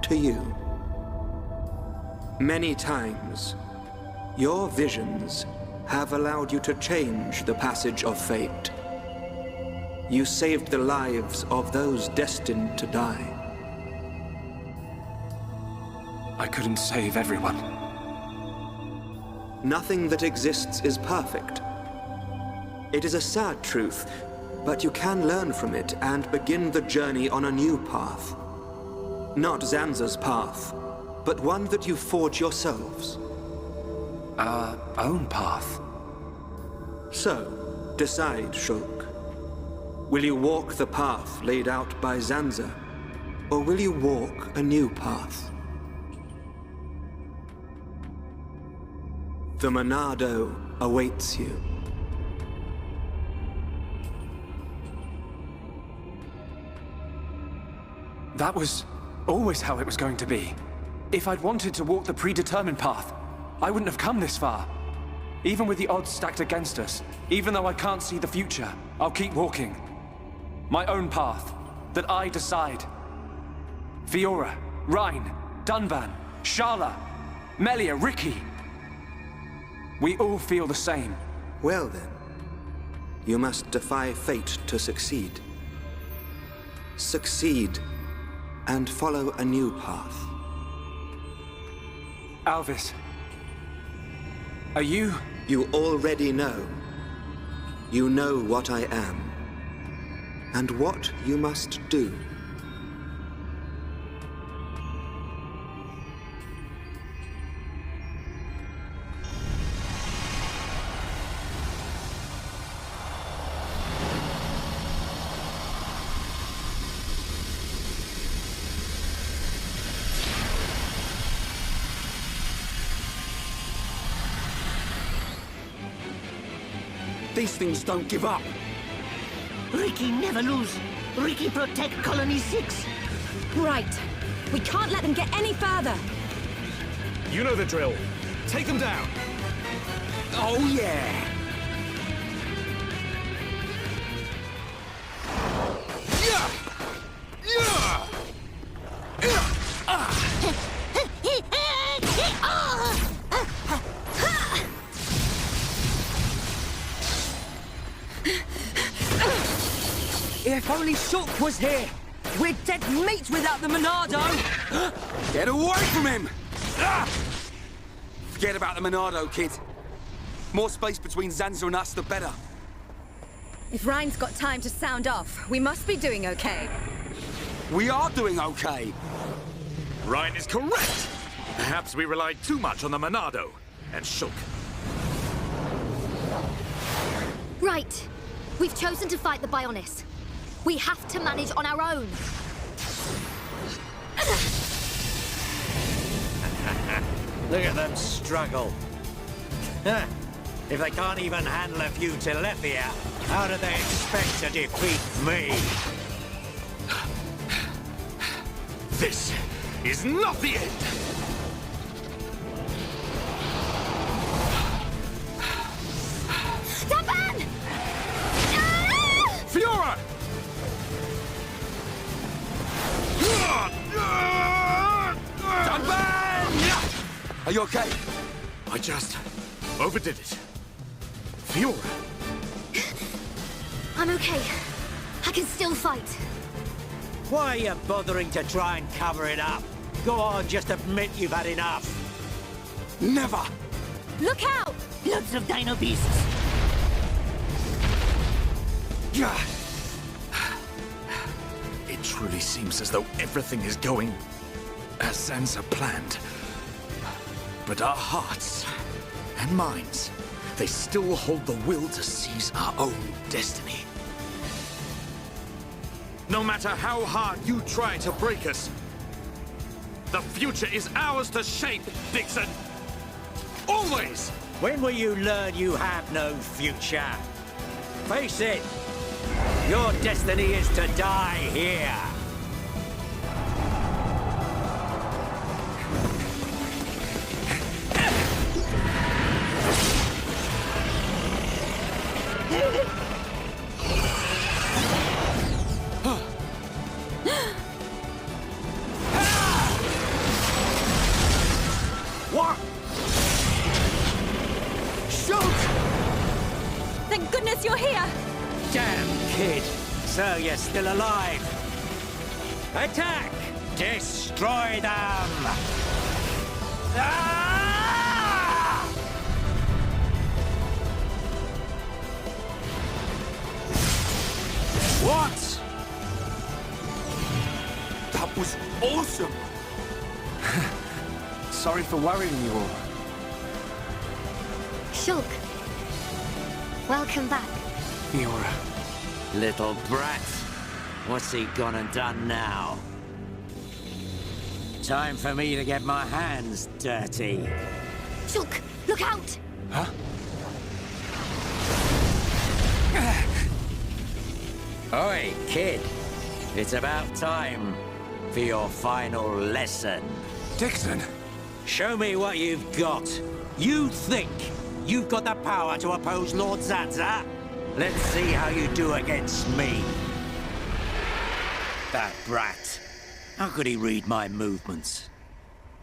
to you. Many times, your visions have allowed you to change the passage of fate. You saved the lives of those destined to die. I couldn't save everyone. Nothing that exists is perfect. It is a sad truth, but you can learn from it and begin the journey on a new path. Not Zanza's path, but one that you forge yourselves. Our own path? So, decide, Shulk. Will you walk the path laid out by Zanza, or will you walk a new path? The Monado awaits you. That was always how it was going to be. If I'd wanted to walk the predetermined path, I wouldn't have come this far. Even with the odds stacked against us, even though I can't see the future, I'll keep walking. My own path, that I decide. Fiora, Rhine, Dunban, Sharla, Melia, Ricky. We all feel the same. Well then, you must defy fate to succeed. Succeed, and follow a new path. Alvis, are you... You already know. You know what I am, and what you must do. These things don't give up. Ricky, never lose. Ricky, protect Colony 6. Right. We can't let them get any further. You know the drill. Take them down. Oh, yeah. If only Shulk was here! We're dead meat without the Monado! Get away from him! Forget about the Monado, kid. More space between Zanza and us, the better. If Rhine's got time to sound off, we must be doing okay. We are doing okay. Rhine is correct. Perhaps we relied too much on the Monado and Shulk. Right. We've chosen to fight the Bionis. We have to manage on our own. Look at them struggle. If they can't even handle a few Telethia, how do they expect to defeat me? This is not the end! Dunban! Fiora! Dunban! Are you okay? I just overdid it. Fiora! I'm okay. I can still fight. Why are you bothering to try and cover it up? Go on, just admit you've had enough. Never! Look out! Lots of dino beasts. It truly seems as though everything is going as Zanza planned. But our hearts and minds, they still hold the will to seize our own destiny. No matter how hard you try to break us, the future is ours to shape, Dixon! Always! When will you learn you have no future? Face it, your destiny is to die here. What? Shoot! Thank goodness you're here! Damn kid! So you're still alive! Attack! Destroy them! Ah! What? That was awesome! Sorry for worrying you all. Shulk. Welcome back. Fiora. Little brat. What's he gone and done now? Time for me to get my hands dirty. Shulk, look out! Huh? Oi, kid. It's about time for your final lesson. Dixon! Show me what you've got. You think you've got the power to oppose Lord Zanza? Let's see how you do against me. That brat. How could he read my movements?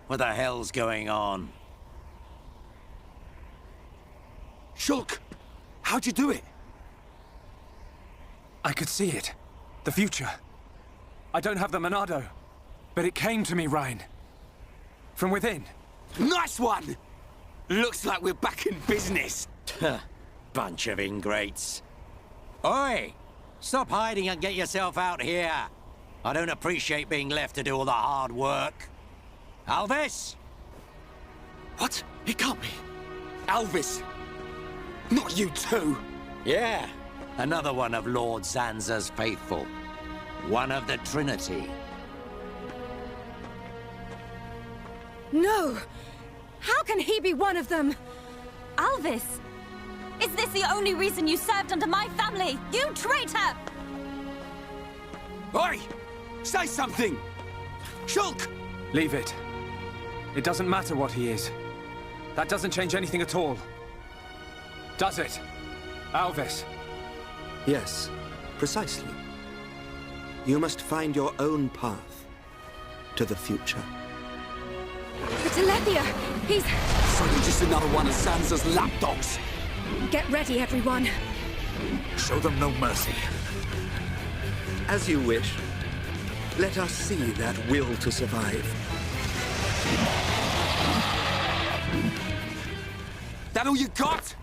What the hell's going on? Shulk, how'd you do it? I could see it. The future. I don't have the Monado, but it came to me, Ryan. From within. Nice one! Looks like we're back in business. Bunch of ingrates. Oi! Stop hiding and get yourself out here. I don't appreciate being left to do all the hard work. Alvis? What? It can't be. Alvis. Not you too. Yeah. Another one of Lord Zanza's faithful. One of the Trinity. No! How can he be one of them? Alvis! Is this the only reason you served under my family? You traitor! Oi! Say something! Shulk! Leave it. It doesn't matter what he is. That doesn't change anything at all. Does it? Alvis? Yes, precisely. You must find your own path to the future. The Telethia! He's... So you're just another one of Zanza's lapdogs. Get ready, everyone. Show them no mercy. As you wish. Let us see that will to survive. That all you got?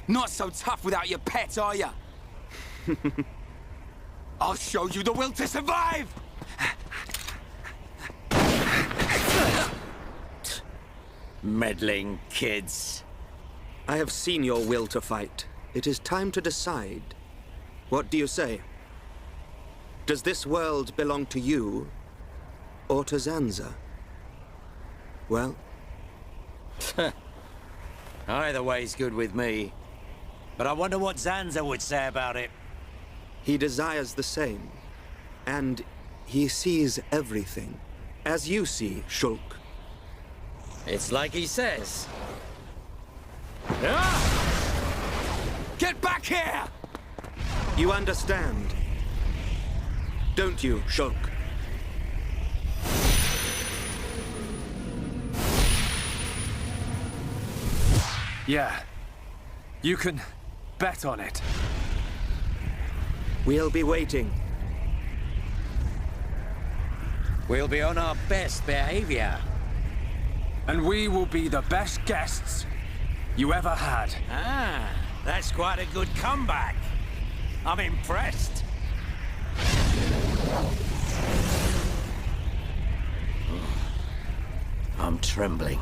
Not so tough without your pet, are you? I'll show you the will to survive! Meddling kids. I have seen your will to fight. It is time to decide. What do you say? Does this world belong to you, or to Zanza? Well? Either way's good with me. But I wonder what Zanza would say about it. He desires the same. And he sees everything. As you see, Shulk. It's like he says. Ah! Get back here! You understand, don't you, Shulk? Yeah. You can bet on it. We'll be waiting. We'll be on our best behavior. And we will be the best guests you ever had. Ah, that's quite a good comeback. I'm impressed. I'm trembling.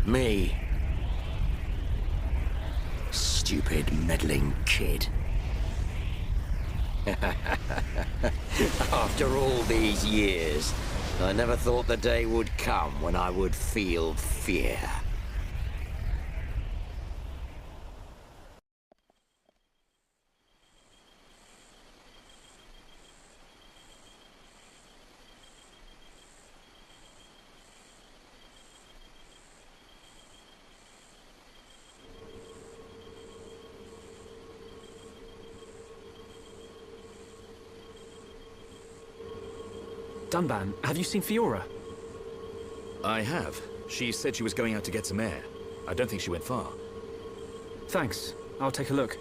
Me. Stupid, meddling kid. After all these years, I never thought the day would come when I would feel fear. Dunban, have you seen Fiora? I have. She said she was going out to get some air. I don't think she went far. Thanks. I'll take a look.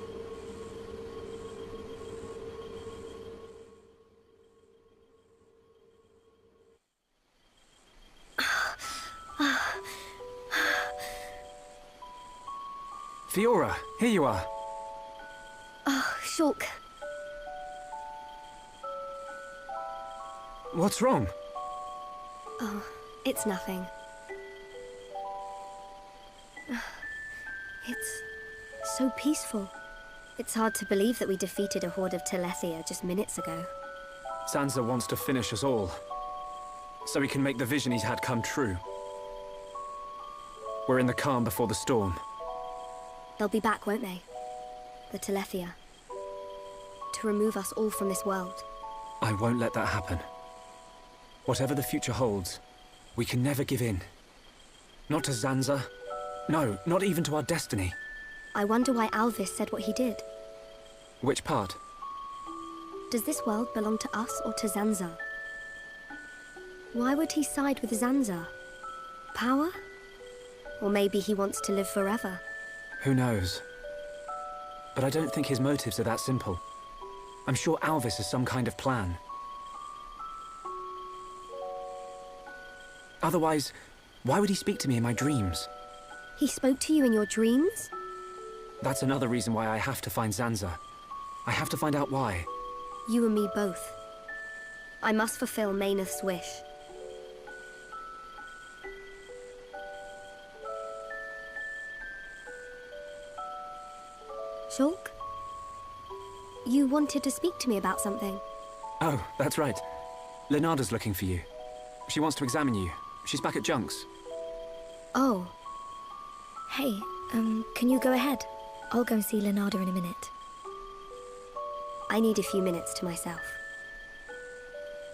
Fiora, here you are. Oh, Shulk. What's wrong? Oh, it's nothing. It's so peaceful. It's hard to believe that we defeated a horde of Telethia just minutes ago. Zanza wants to finish us all, so he can make the vision he's had come true. We're in the calm before the storm. They'll be back, won't they? The Telethia. To remove us all from this world. I won't let that happen. Whatever the future holds, we can never give in. Not to Zanza. No, not even to our destiny. I wonder why Alvis said what he did. Which part? Does this world belong to us or to Zanza? Why would he side with Zanza? Power? Or maybe he wants to live forever? Who knows? But I don't think his motives are that simple. I'm sure Alvis has some kind of plan. Otherwise, why would he speak to me in my dreams? He spoke to you in your dreams? That's another reason why I have to find Zanza. I have to find out why. You and me both. I must fulfill Mayneth's wish. Shulk? You wanted to speak to me about something. Oh, that's right. Lenada's looking for you. She wants to examine you. She's back at Junks. Oh. Hey, can you go ahead? I'll go see Lenada in a minute. I need a few minutes to myself.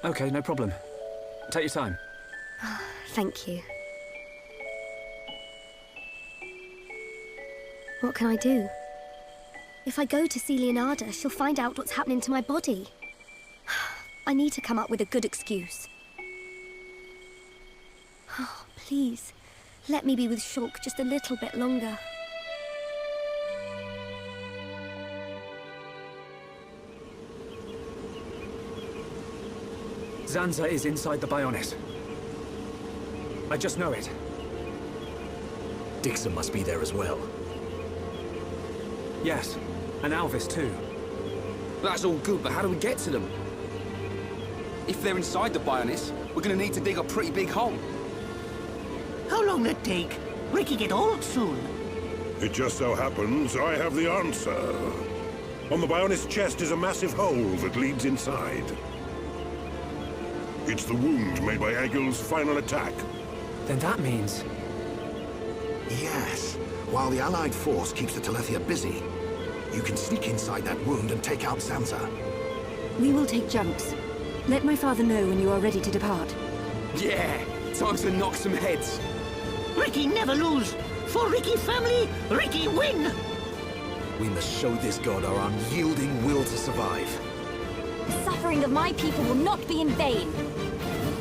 Okay, no problem. Take your time. Thank you. What can I do? If I go to see Leonarda, she'll find out what's happening to my body. I need to come up with a good excuse. Oh, please, let me be with Shulk just a little bit longer. Zanza is inside the Bionis. I just know it. Dixon must be there as well. Yes, and Alvis too. That's all good, but how do we get to them? If they're inside the Bionis, we're gonna need to dig a pretty big hole. How long will it take? Ricky get old soon. It just so happens I have the answer. On the Bionis chest is a massive hole that leads inside. It's the wound made by Egil's final attack. Then that means... Yes. While the Allied force keeps the Telethia busy, you can sneak inside that wound and take out Zanza. We will take Junks. Let my father know when you are ready to depart. Yeah, time to knock some heads. Ricky never lose. For Ricky family, Ricky win. We must show this god our unyielding will to survive. The suffering of my people will not be in vain.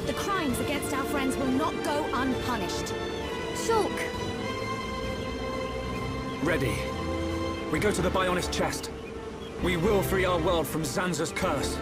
The crimes against our friends will not go unpunished. Shulk! Ready. We go to the Bionis chest. We will free our world from Zanza's curse.